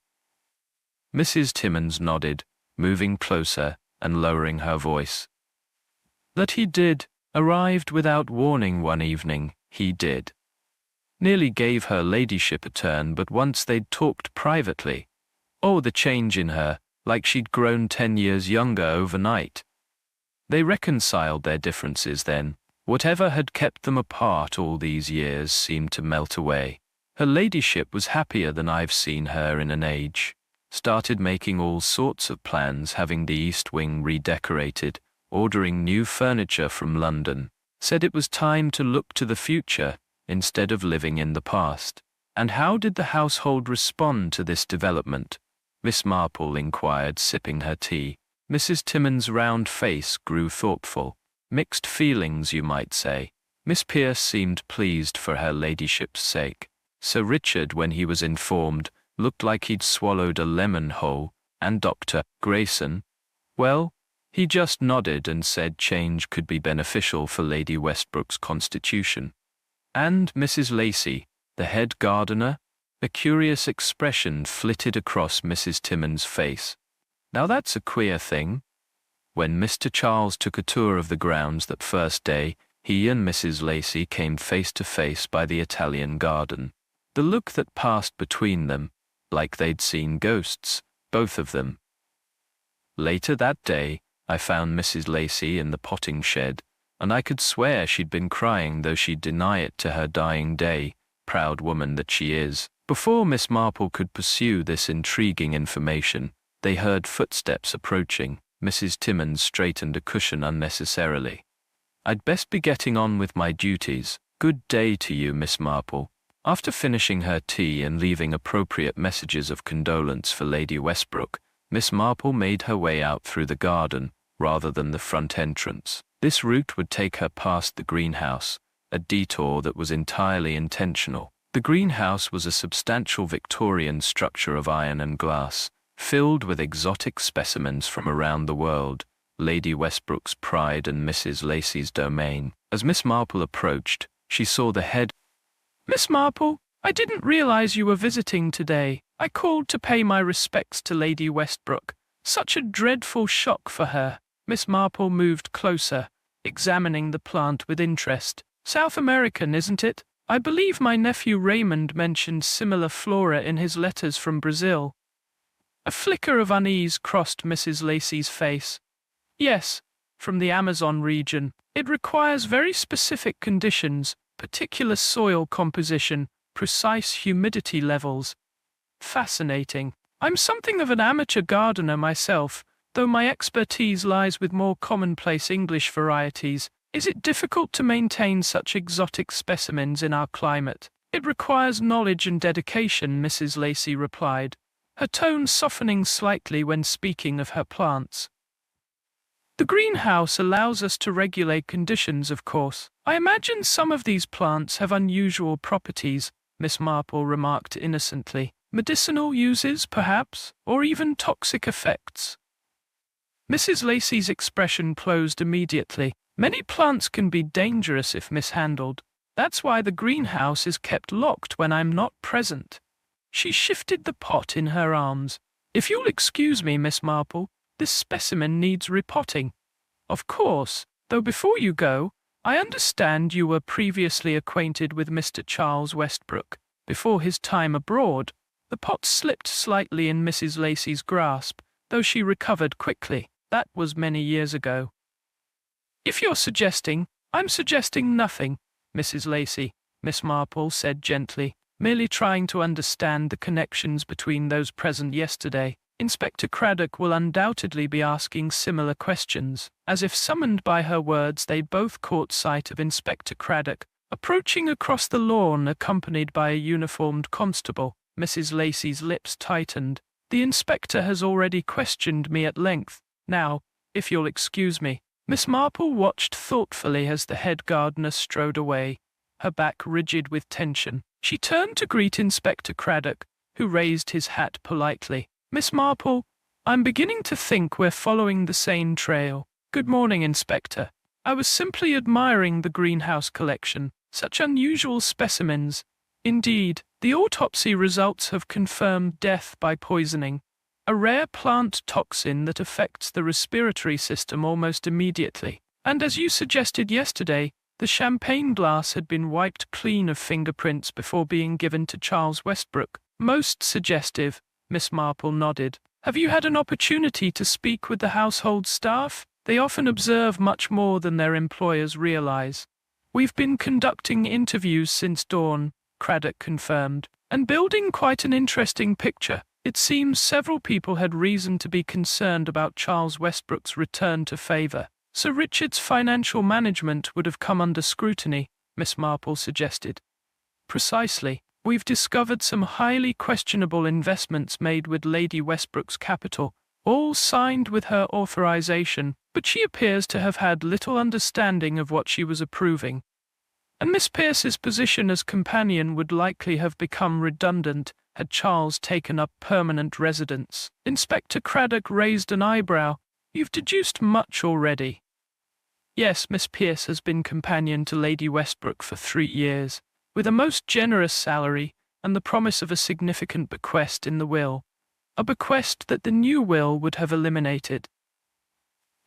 Mrs. Timmins nodded, moving closer and lowering her voice. That he did, arrived without warning one evening, he did. Nearly gave her ladyship a turn, but once they'd talked privately. Oh, the change in her, like she'd grown 10 years younger overnight. They reconciled their differences then. Whatever had kept them apart all these years seemed to melt away. Her ladyship was happier than I've seen her in an age. Started making all sorts of plans, having the East Wing redecorated, ordering new furniture from London. Said it was time to look to the future, instead of living in the past. And how did the household respond to this development? Miss Marple inquired, sipping her tea. Mrs. Timmins' round face grew thoughtful. Mixed feelings, you might say. Miss Pearce seemed pleased for her ladyship's sake. Sir Richard, when he was informed, looked like he'd swallowed a lemon whole, and Dr. Grayson, well, he just nodded and said change could be beneficial for Lady Westbrook's constitution. And Mrs. Lacey, the head gardener? A curious expression flitted across Mrs. Timmins' face. Now that's a queer thing. When Mr. Charles took a tour of the grounds that first day, he and Mrs. Lacey came face to face by the Italian garden. The look that passed between them, like they'd seen ghosts, both of them. Later that day, I found Mrs. Lacey in the potting shed, and I could swear she'd been crying, though she'd deny it to her dying day, proud woman that she is. Before Miss Marple could pursue this intriguing information, they heard footsteps approaching. Mrs. Timmins straightened a cushion unnecessarily. I'd best be getting on with my duties. Good day to you, Miss Marple. After finishing her tea and leaving appropriate messages of condolence for Lady Westbrook, Miss Marple made her way out through the garden, rather than the front entrance. This route would take her past the greenhouse, a detour that was entirely intentional. The greenhouse was a substantial Victorian structure of iron and glass, filled with exotic specimens from around the world, Lady Westbrook's pride and Mrs. Lacey's domain. As Miss Marple approached, she saw the head. Miss Marple, I didn't realize you were visiting today. I called to pay my respects to Lady Westbrook. Such a dreadful shock for her. Miss Marple moved closer, examining the plant with interest. South American, isn't it? I believe my nephew Raymond mentioned similar flora in his letters from Brazil. A flicker of unease crossed Mrs. Lacey's face. Yes, from the Amazon region. It requires very specific conditions, particular soil composition, precise humidity levels. Fascinating. I'm something of an amateur gardener myself, though my expertise lies with more commonplace English varieties. Is it difficult to maintain such exotic specimens in our climate? It requires knowledge and dedication, Mrs. Lacey replied, her tone softening slightly when speaking of her plants. The greenhouse allows us to regulate conditions, of course. I imagine some of these plants have unusual properties, Miss Marple remarked innocently. Medicinal uses, perhaps, or even toxic effects. Mrs. Lacey's expression closed immediately. Many plants can be dangerous if mishandled. That's why the greenhouse is kept locked when I'm not present. She shifted the pot in her arms. If you'll excuse me, Miss Marple, this specimen needs repotting. Of course, though before you go, I understand you were previously acquainted with Mr. Charles Westbrook. Before his time abroad, the pot slipped slightly in Mrs. Lacey's grasp, though she recovered quickly. That was many years ago. If you're suggesting, I'm suggesting nothing, Mrs. Lacey, Miss Marple said gently, merely trying to understand the connections between those present yesterday. Inspector Craddock will undoubtedly be asking similar questions. As if summoned by her words, they both caught sight of Inspector Craddock, approaching across the lawn accompanied by a uniformed constable. Mrs. Lacey's lips tightened. The inspector has already questioned me at length. Now, if you'll excuse me. Miss Marple watched thoughtfully as the head gardener strode away, her back rigid with tension. She turned to greet Inspector Craddock, who raised his hat politely. Miss Marple, I'm beginning to think we're following the same trail. Good morning, Inspector. I was simply admiring the greenhouse collection. Such unusual specimens. Indeed, the autopsy results have confirmed death by poisoning, a rare plant toxin that affects the respiratory system almost immediately. And as you suggested yesterday, the champagne glass had been wiped clean of fingerprints before being given to Charles Westbrook. Most suggestive, Miss Marple nodded. Have you had an opportunity to speak with the household staff? They often observe much more than their employers realize. We've been conducting interviews since dawn, Craddock confirmed, and building quite an interesting picture. It seems several people had reason to be concerned about Charles Westbrook's return to favor. Sir Richard's financial management would have come under scrutiny, Miss Marple suggested. Precisely. We've discovered some highly questionable investments made with Lady Westbrook's capital, all signed with her authorization, but she appears to have had little understanding of what she was approving. And Miss Pierce's position as companion would likely have become redundant had Charles taken up permanent residence. Inspector Craddock raised an eyebrow. You've deduced much already. Yes, Miss Pierce has been companion to Lady Westbrook for 3 years, with a most generous salary and the promise of a significant bequest in the will, a bequest that the new will would have eliminated.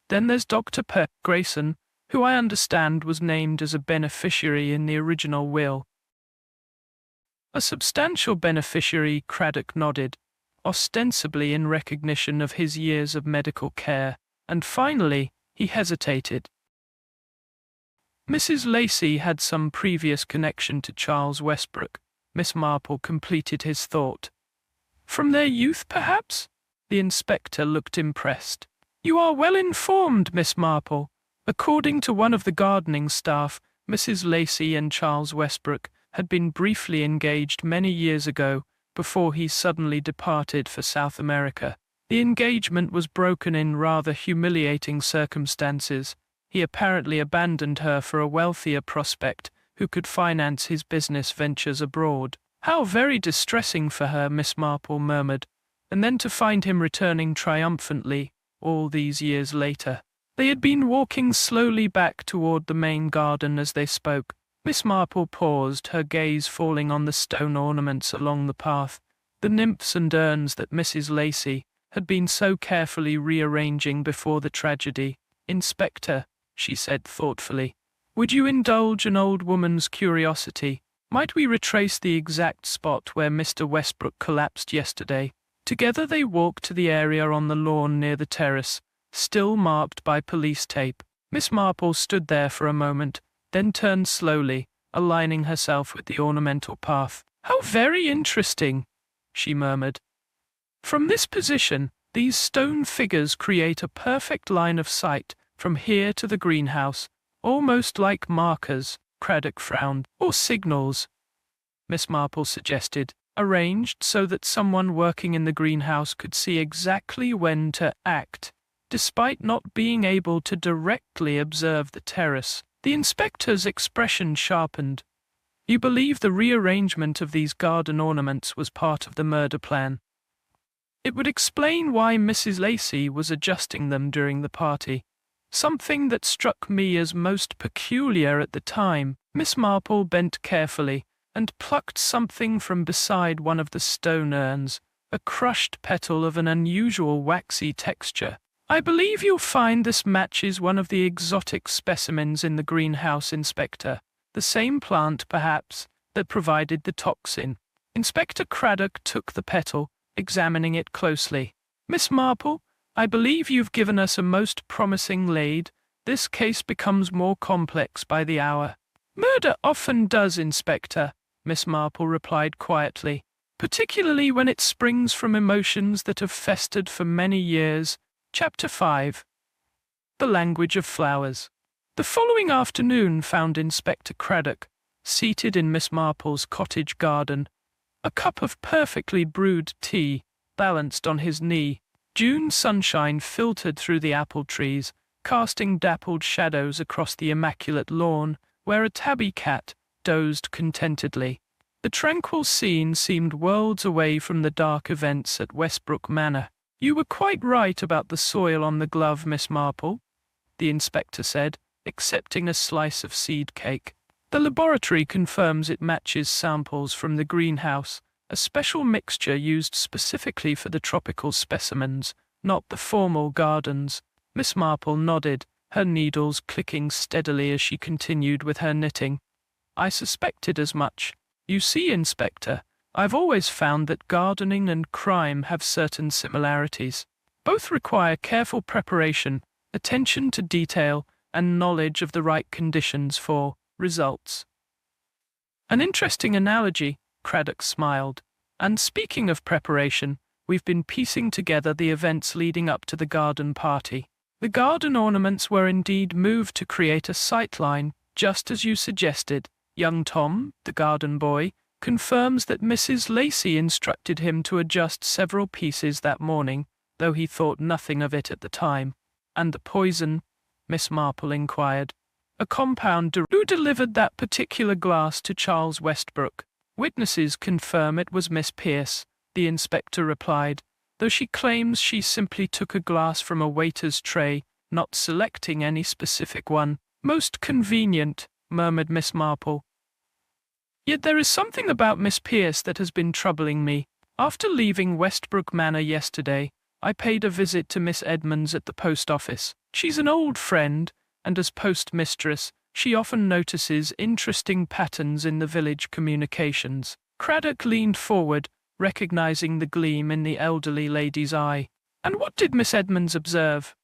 Then there's Dr. Grayson, who I understand was named as a beneficiary in the original will. A substantial beneficiary, Craddock nodded, ostensibly in recognition of his years of medical care, and finally he hesitated. Mrs. Lacey had some previous connection to Charles Westbrook. Miss Marple completed his thought. From their youth, perhaps? The inspector looked impressed. You are well informed, Miss Marple. According to one of the gardening staff, Mrs. Lacey and Charles Westbrook had been briefly engaged many years ago before he suddenly departed for South America. The engagement was broken in rather humiliating circumstances. He apparently abandoned her for a wealthier prospect who could finance his business ventures abroad. How very distressing for her, Miss Marple murmured, and then to find him returning triumphantly all these years later. They had been walking slowly back toward the main garden as they spoke. Miss Marple paused, her gaze falling on the stone ornaments along the path, the nymphs and urns that Mrs. Lacey had been so carefully rearranging before the tragedy. Inspector, she said thoughtfully, would you indulge an old woman's curiosity? Might we retrace the exact spot where Mr. Westbrook collapsed yesterday? Together they walked to the area on the lawn near the terrace, still marked by police tape. Miss Marple stood there for a moment, then turned slowly, aligning herself with the ornamental path. How very interesting, she murmured. From this position, these stone figures create a perfect line of sight from here to the greenhouse, almost like markers, Craddock frowned, or signals, Miss Marple suggested, arranged so that someone working in the greenhouse could see exactly when to act, despite not being able to directly observe the terrace. The inspector's expression sharpened. You believe the rearrangement of these garden ornaments was part of the murder plan? It would explain why Mrs. Lacey was adjusting them during the party. Something that struck me as most peculiar at the time. Miss Marple bent carefully and plucked something from beside one of the stone urns, a crushed petal of an unusual waxy texture. I believe you'll find this matches one of the exotic specimens in the greenhouse, Inspector. The same plant, perhaps, that provided the toxin. Inspector Craddock took the petal, examining it closely. Miss Marple, I believe you've given us a most promising lead. This case becomes more complex by the hour. Murder often does, Inspector, Miss Marple replied quietly, particularly when it springs from emotions that have festered for many years. Chapter 5. The Language of Flowers. The following afternoon found Inspector Craddock seated in Miss Marple's cottage garden, a cup of perfectly brewed tea balanced on his knee. June sunshine filtered through the apple trees, casting dappled shadows across the immaculate lawn, where a tabby cat dozed contentedly. The tranquil scene seemed worlds away from the dark events at Westbrook Manor. You were quite right about the soil on the glove, Miss Marple, the inspector said, accepting a slice of seed cake. The laboratory confirms it matches samples from the greenhouse, a special mixture used specifically for the tropical specimens, not the formal gardens. Miss Marple nodded, her needles clicking steadily as she continued with her knitting. "I suspected as much. You see, Inspector, I've always found that gardening and crime have certain similarities. Both require careful preparation, attention to detail, and knowledge of the right conditions for results." "An interesting analogy," Craddock smiled. "And speaking of preparation, we've been piecing together the events leading up to the garden party. The garden ornaments were indeed moved to create a sightline, just as you suggested. Young Tom, the garden boy, confirms that Mrs. Lacey instructed him to adjust several pieces that morning, though he thought nothing of it at the time." "And the poison?" Miss Marple inquired. "A compound who delivered that particular glass to Charles Westbrook. Witnesses confirm it was Miss Pierce," the inspector replied, "though she claims she simply took a glass from a waiter's tray, not selecting any specific one." "Most convenient," murmured Miss Marple. "Yet there is something about Miss Pierce that has been troubling me. After leaving Westbrook Manor yesterday, I paid a visit to Miss Edmonds at the post office. She's an old friend, and as postmistress, she often notices interesting patterns in the village communications." Craddock leaned forward, recognizing the gleam in the elderly lady's eye. "And what did Miss Edmonds observe?"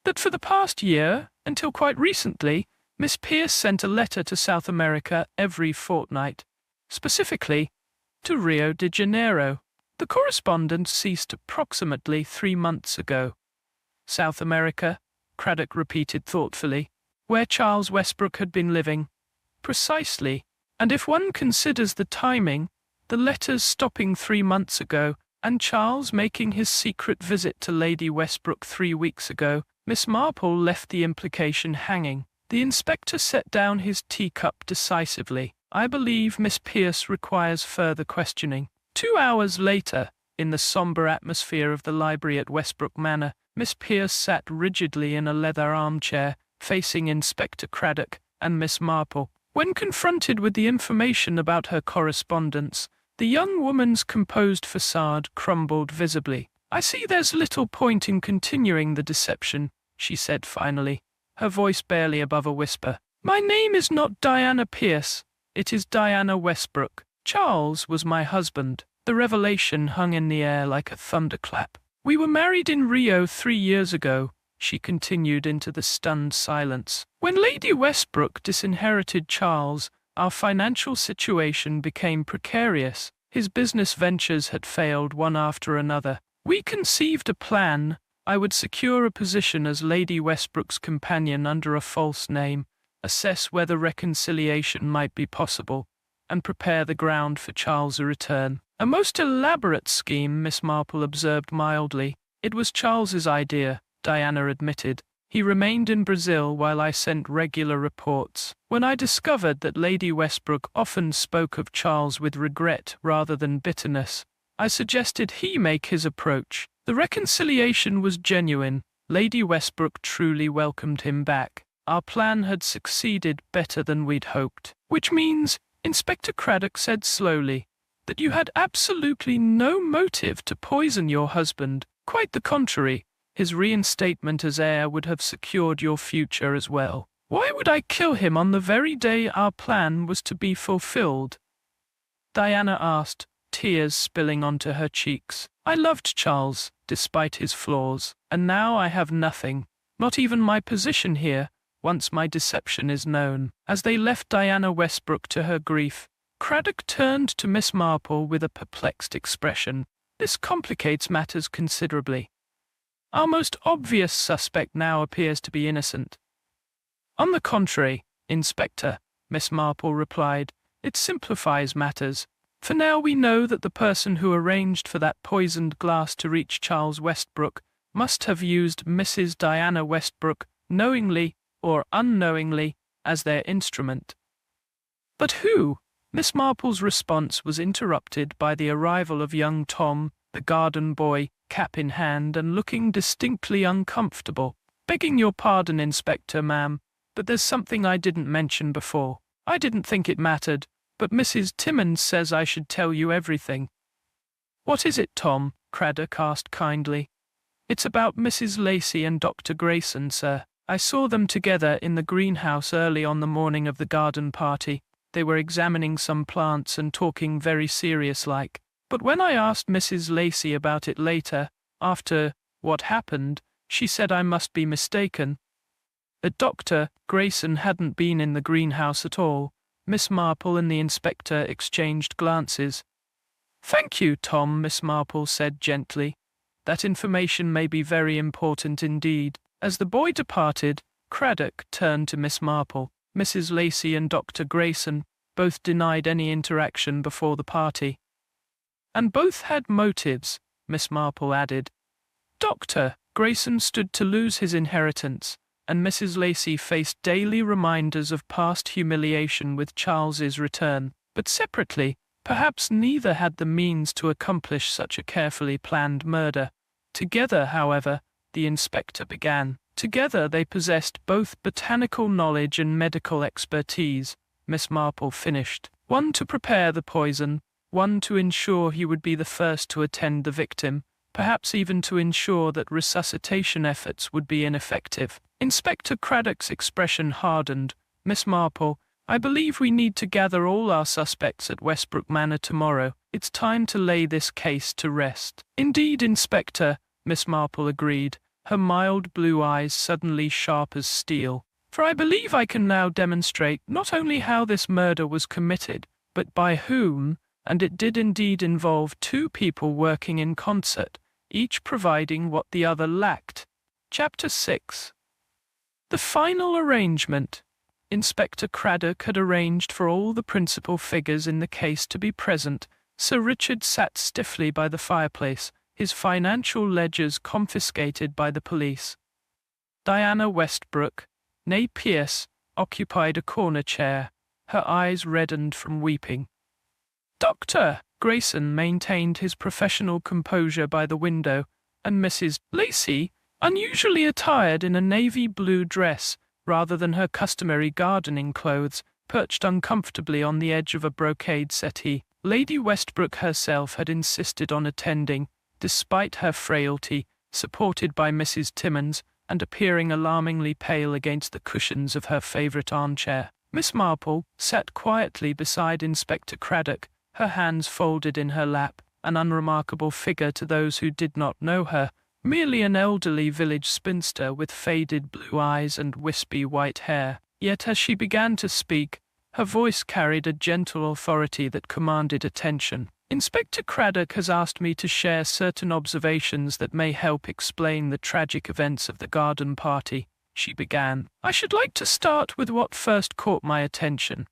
"That for the past year, until quite recently, Miss Pierce sent a letter to South America every fortnight, specifically to Rio de Janeiro. The correspondence ceased approximately 3 months ago." "South America," Craddock repeated thoughtfully, "where Charles Westbrook had been living." "Precisely. And if one considers the timing, the letters stopping 3 months ago, and Charles making his secret visit to Lady Westbrook 3 weeks ago," Miss Marple left the implication hanging. The inspector set down his teacup decisively. "I believe Miss Pierce requires further questioning." 2 hours later, in the somber atmosphere of the library at Westbrook Manor, Miss Pierce sat rigidly in a leather armchair, facing Inspector Craddock and Miss Marple. When confronted with the information about her correspondence, the young woman's composed facade crumbled visibly. "I see there's little point in continuing the deception," she said finally, her voice barely above a whisper. "My name is not Diana Pierce. It is Diana Westbrook. Charles was my husband." The revelation hung in the air like a thunderclap. "We were married in Rio 3 years ago," she continued into the stunned silence. "When Lady Westbrook disinherited Charles, our financial situation became precarious. His business ventures had failed one after another. We conceived a plan. I would secure a position as Lady Westbrook's companion under a false name, assess whether reconciliation might be possible, and prepare the ground for Charles' return." "A most elaborate scheme," Miss Marple observed mildly. "It was Charles's idea," Diana admitted. "He remained in Brazil while I sent regular reports. When I discovered that Lady Westbrook often spoke of Charles with regret rather than bitterness, I suggested he make his approach. The reconciliation was genuine. Lady Westbrook truly welcomed him back. Our plan had succeeded better than we'd hoped." "Which means," Inspector Craddock said slowly, "that you had absolutely no motive to poison your husband. Quite the contrary. His reinstatement as heir would have secured your future as well." "Why would I kill him on the very day our plan was to be fulfilled?" Diana asked, tears spilling onto her cheeks. "I loved Charles, despite his flaws, and now I have nothing, not even my position here, once my deception is known." As they left Diana Westbrook to her grief, Craddock turned to Miss Marple with a perplexed expression. "This complicates matters considerably. Our most obvious suspect now appears to be innocent." "On the contrary, Inspector," Miss Marple replied, "it simplifies matters. For now we know that the person who arranged for that poisoned glass to reach Charles Westbrook must have used Mrs. Diana Westbrook, knowingly or unknowingly, as their instrument." "But who?" Miss Marple's response was interrupted by the arrival of young Tom, the garden boy, cap in hand and looking distinctly uncomfortable. "Begging your pardon, Inspector, ma'am, but there's something I didn't mention before. I didn't think it mattered, but Mrs. Timmins says I should tell you everything." "What is it, Tom?" Craddock asked kindly. "It's about Mrs. Lacey and Dr. Grayson, sir." I saw them together in the greenhouse early on the morning of the garden party. They were examining some plants and talking very serious-like. But when I asked Mrs. Lacey about it later, after what happened, she said I must be mistaken. That Dr. Grayson hadn't been in the greenhouse at all. Miss Marple and the inspector exchanged glances. "Thank you, Tom," Miss Marple said gently. "That information may be very important indeed." As the boy departed, Craddock turned to Miss Marple. Mrs. Lacey and Dr. Grayson both denied any interaction before the party. "And both had motives," Miss Marple added. Dr. Grayson stood to lose his inheritance, and Mrs. Lacey faced daily reminders of past humiliation with Charles's return. But separately, perhaps neither had the means to accomplish such a carefully planned murder. Together, however, the inspector began. Together they possessed both botanical knowledge and medical expertise, Miss Marple finished. One to prepare the poison, one to ensure he would be the first to attend the victim, perhaps even to ensure that resuscitation efforts would be ineffective. Inspector Craddock's expression hardened. "Miss Marple, I believe we need to gather all our suspects at Westbrook Manor tomorrow. It's time to lay this case to rest." "Indeed, Inspector," Miss Marple agreed, her mild blue eyes suddenly sharp as steel. "For I believe I can now demonstrate not only how this murder was committed, but by whom, and it did indeed involve two people working in concert, each providing what the other lacked." Chapter 6. The final arrangement. Inspector Craddock had arranged for all the principal figures in the case to be present. Sir Richard sat stiffly by the fireplace, his financial ledgers confiscated by the police. Diana Westbrook, née Pierce, occupied a corner chair, her eyes reddened from weeping. Dr. Grayson maintained his professional composure by the window, and Mrs. Lacey, unusually attired in a navy blue dress rather than her customary gardening clothes, perched uncomfortably on the edge of a brocade settee. Lady Westbrook herself had insisted on attending, despite her frailty, supported by Mrs. Timmins, and appearing alarmingly pale against the cushions of her favourite armchair. Miss Marple sat quietly beside Inspector Craddock, her hands folded in her lap, an unremarkable figure to those who did not know her, merely an elderly village spinster with faded blue eyes and wispy white hair. Yet as she began to speak, her voice carried a gentle authority that commanded attention. "Inspector Craddock has asked me to share certain observations that may help explain the tragic events of the garden party," she began. "I should like to start with what first caught my attention.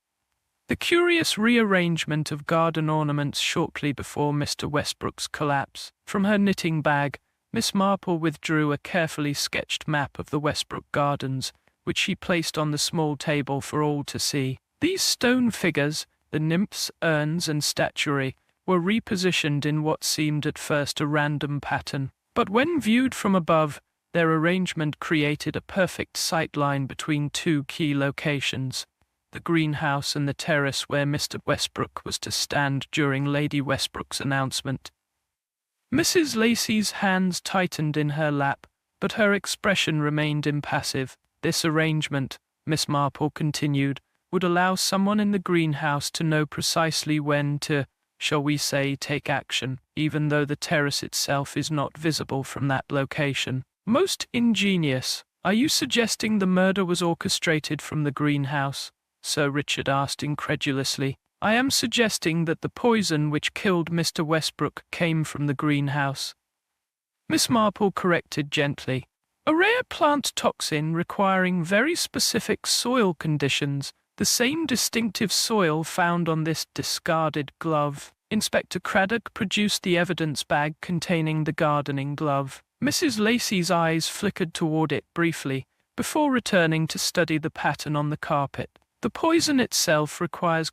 The curious rearrangement of garden ornaments shortly before Mr. Westbrook's collapse. From her knitting bag, Miss Marple withdrew a carefully sketched map of the Westbrook Gardens, which she placed on the small table for all to see. These stone figures, the nymphs, urns, and statuary, were repositioned in what seemed at first a random pattern. But when viewed from above, their arrangement created a perfect sightline between two key locations: the greenhouse and the terrace where Mr. Westbrook was to stand during Lady Westbrook's announcement. Mrs. Lacey's hands tightened in her lap, but her expression remained impassive. This arrangement, Miss Marple continued, would allow someone in the greenhouse to know precisely when to, shall we say, take action, even though the terrace itself is not visible from that location. Most ingenious. Are you suggesting the murder was orchestrated from the greenhouse? Sir Richard asked incredulously. I am suggesting that the poison which killed Mr. Westbrook came from the greenhouse. Miss Marple corrected gently. A rare plant toxin requiring very specific soil conditions, the same distinctive soil found on this discarded glove. Inspector Craddock produced the evidence bag containing the gardening glove. Mrs. Lacey's eyes flickered toward it briefly, before returning to study the pattern on the carpet. The poison itself requires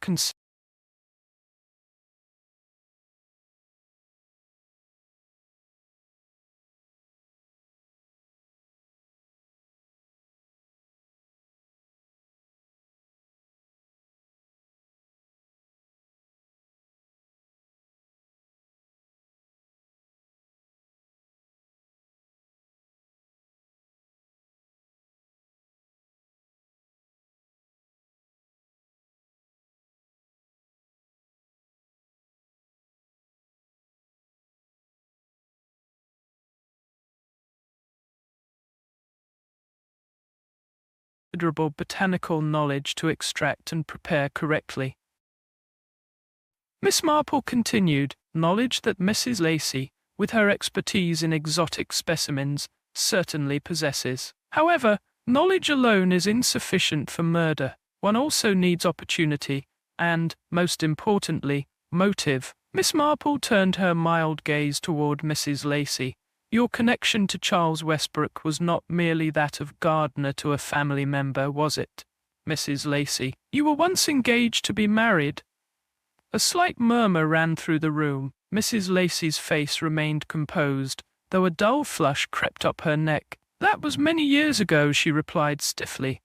considerable botanical knowledge to extract and prepare correctly. Miss Marple continued, knowledge that Mrs. Lacey, with her expertise in exotic specimens, certainly possesses. However, knowledge alone is insufficient for murder. One also needs opportunity and, most importantly, motive. Miss Marple turned her mild gaze toward Mrs. Lacey. Your connection to Charles Westbrook was not merely that of gardener to a family member, was it, Mrs. Lacey? You were once engaged to be married. A slight murmur ran through the room. Mrs. Lacey's face remained composed, though a dull flush crept up her neck. That was many years ago, she replied stiffly.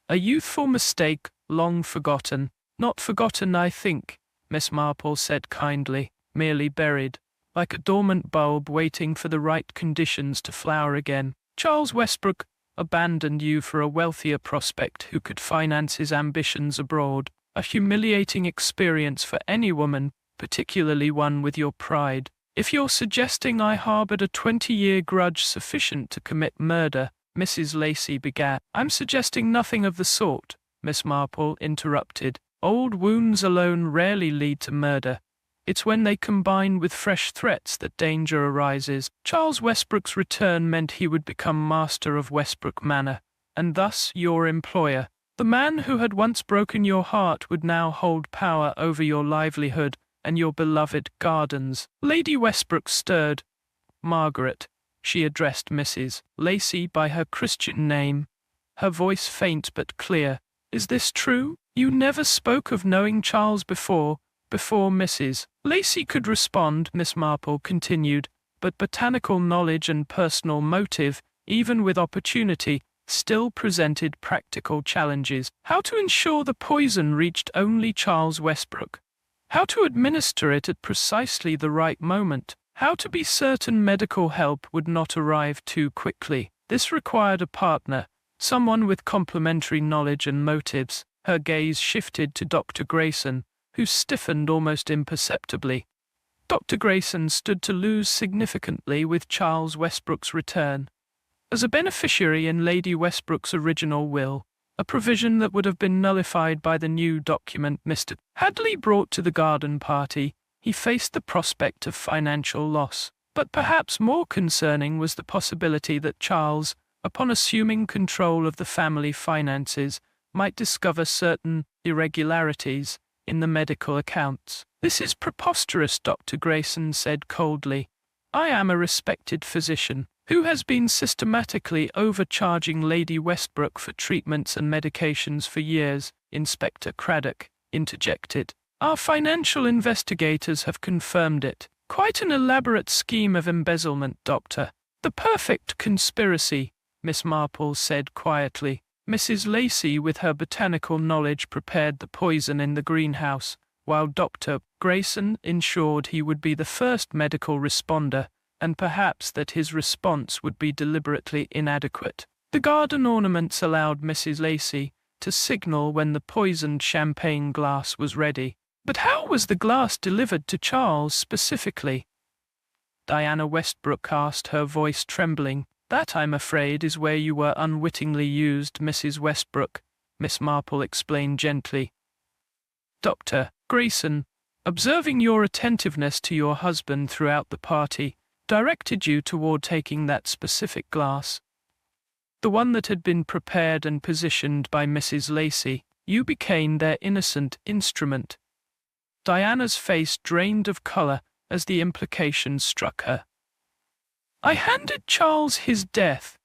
A youthful mistake, long forgotten. Not forgotten, I think, Miss Marple said kindly, merely buried, like a dormant bulb waiting for the right conditions to flower again. Charles Westbrook abandoned you for a wealthier prospect who could finance his ambitions abroad. A humiliating experience for any woman, particularly one with your pride. If you're suggesting I harbored a 20-year grudge sufficient to commit murder, Mrs. Lacey began. I'm suggesting nothing of the sort, Miss Marple interrupted. Old wounds alone rarely lead to murder. It's when they combine with fresh threats that danger arises. Charles Westbrook's return meant he would become master of Westbrook Manor, and thus your employer. The man who had once broken your heart would now hold power over your livelihood and your beloved gardens. Lady Westbrook stirred. Margaret, she addressed Mrs. Lacey by her Christian name, her voice faint but clear. Is this true? You never spoke of knowing Charles before Mrs. Lacey could respond, Miss Marple continued, but botanical knowledge and personal motive, even with opportunity, still presented practical challenges. How to ensure the poison reached only Charles Westbrook? How to administer it at precisely the right moment? How to be certain medical help would not arrive too quickly? This required a partner, someone with complementary knowledge and motives. Her gaze shifted to Dr. Grayson, who stiffened almost imperceptibly. Dr. Grayson stood to lose significantly with Charles Westbrook's return. As a beneficiary in Lady Westbrook's original will, a provision that would have been nullified by the new document Mr. Hadley brought to the garden party, he faced the prospect of financial loss. But perhaps more concerning was the possibility that Charles, upon assuming control of the family finances, might discover certain irregularities in the medical accounts. This is preposterous, Dr. Grayson said coldly. I am a respected physician who has been systematically overcharging Lady Westbrook for treatments and medications for years, Inspector Craddock interjected. Our financial investigators have confirmed it. Quite an elaborate scheme of embezzlement, Doctor. The perfect conspiracy, Miss Marple said quietly. Mrs. Lacey, with her botanical knowledge, prepared the poison in the greenhouse, while Dr. Grayson ensured he would be the first medical responder, and perhaps that his response would be deliberately inadequate. The garden ornaments allowed Mrs. Lacey to signal when the poisoned champagne glass was ready. But how was the glass delivered to Charles specifically? Diana Westbrook asked, her voice trembling. That, I'm afraid, is where you were unwittingly used, Mrs. Westbrook, Miss Marple explained gently. Dr. Grayson, observing your attentiveness to your husband throughout the party, directed you toward taking that specific glass. The one that had been prepared and positioned by Mrs. Lacey. You became their innocent instrument. Diana's face drained of color as the implication struck her. I handed Charles his death,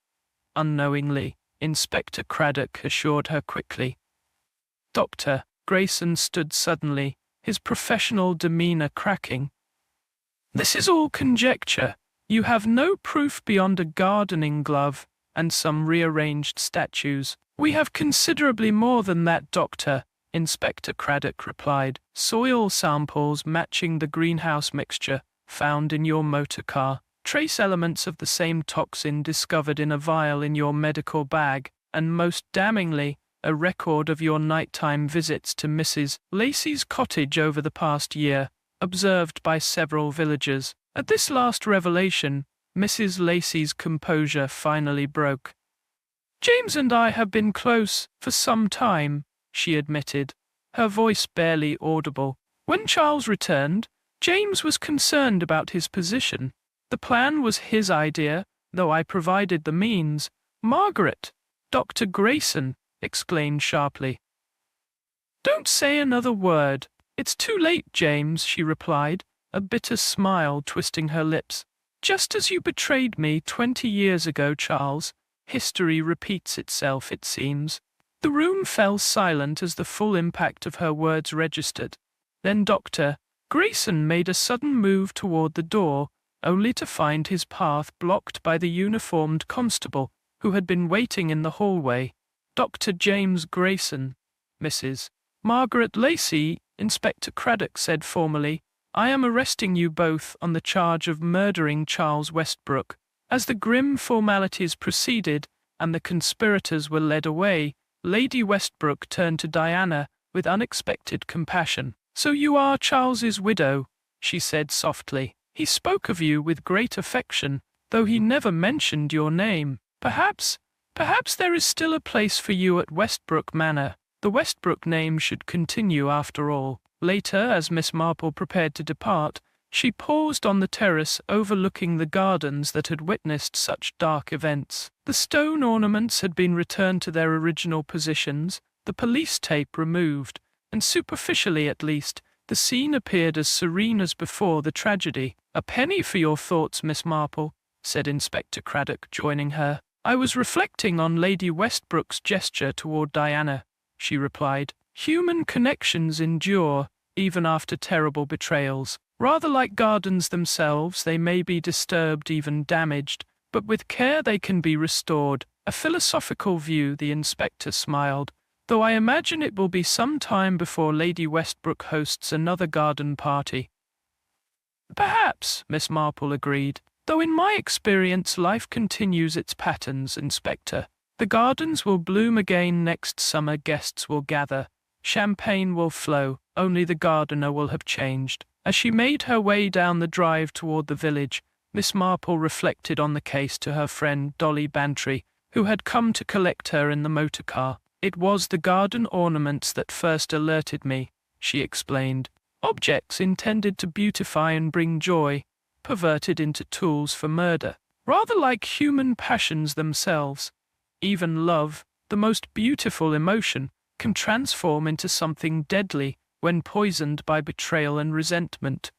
unknowingly, Inspector Craddock assured her quickly. Dr. Grayson stood suddenly, his professional demeanor cracking. This is all conjecture. You have no proof beyond a gardening glove and some rearranged statues. We have considerably more than that, Doctor, Inspector Craddock replied. Soil samples matching the greenhouse mixture found in your motor car. Trace elements of the same toxin discovered in a vial in your medical bag, and most damningly, a record of your nighttime visits to Mrs. Lacey's cottage over the past year, observed by several villagers. At this last revelation, Mrs. Lacey's composure finally broke. James and I have been close for some time, she admitted, her voice barely audible. When Charles returned, James was concerned about his position. The plan was his idea, though I provided the means. Margaret! Dr. Grayson! Exclaimed sharply. Don't say another word. It's too late, James, she replied, a bitter smile twisting her lips. Just as you betrayed me 20 years ago, Charles. History repeats itself, it seems. The room fell silent as the full impact of her words registered. Then Dr. Grayson made a sudden move toward the door, only to find his path blocked by the uniformed constable, who had been waiting in the hallway. Dr. James Grayson, Mrs. Margaret Lacey, Inspector Craddock said formally, I am arresting you both on the charge of murdering Charles Westbrook. As the grim formalities proceeded and the conspirators were led away, Lady Westbrook turned to Diana with unexpected compassion. So you are Charles's widow, she said softly. He spoke of you with great affection, though he never mentioned your name. Perhaps there is still a place for you at Westbrook Manor. The Westbrook name should continue after all. Later, as Miss Marple prepared to depart, she paused on the terrace overlooking the gardens that had witnessed such dark events. The stone ornaments had been returned to their original positions, the police tape removed, and superficially at least, the scene appeared as serene as before the tragedy. A penny for your thoughts, Miss Marple, said Inspector Craddock, joining her. I was reflecting on Lady Westbrook's gesture toward Diana, she replied. Human connections endure, even after terrible betrayals. Rather like gardens themselves, they may be disturbed, even damaged, but with care they can be restored. A philosophical view, the inspector smiled, though I imagine it will be some time before Lady Westbrook hosts another garden party. Perhaps, Miss Marple agreed, though in my experience life continues its patterns, Inspector. The gardens will bloom again next summer, guests will gather, champagne will flow, only the gardener will have changed. As she made her way down the drive toward the village, Miss Marple reflected on the case to her friend Dolly Bantry, who had come to collect her in the motor car. It was the garden ornaments that first alerted me, she explained. Objects intended to beautify and bring joy, perverted into tools for murder. Rather like human passions themselves. Even love, the most beautiful emotion, can transform into something deadly when poisoned by betrayal and resentment.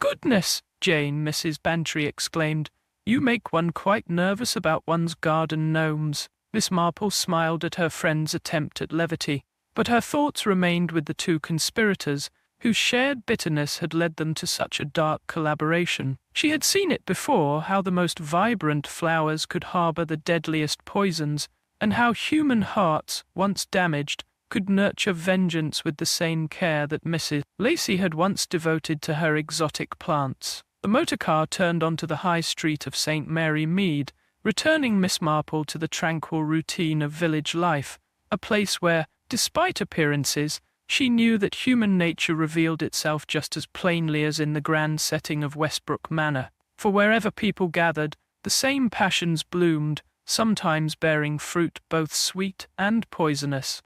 Goodness, Jane, Mrs. Bantry exclaimed. You make one quite nervous about one's garden gnomes. Miss Marple smiled at her friend's attempt at levity, but her thoughts remained with the two conspirators, whose shared bitterness had led them to such a dark collaboration. She had seen it before, how the most vibrant flowers could harbor the deadliest poisons, and how human hearts, once damaged, could nurture vengeance with the same care that Mrs. Lacey had once devoted to her exotic plants. The motor car turned onto the high street of St. Mary Mead, returning Miss Marple to the tranquil routine of village life, a place where, despite appearances, she knew that human nature revealed itself just as plainly as in the grand setting of Westbrook Manor. For wherever people gathered, the same passions bloomed, sometimes bearing fruit both sweet and poisonous.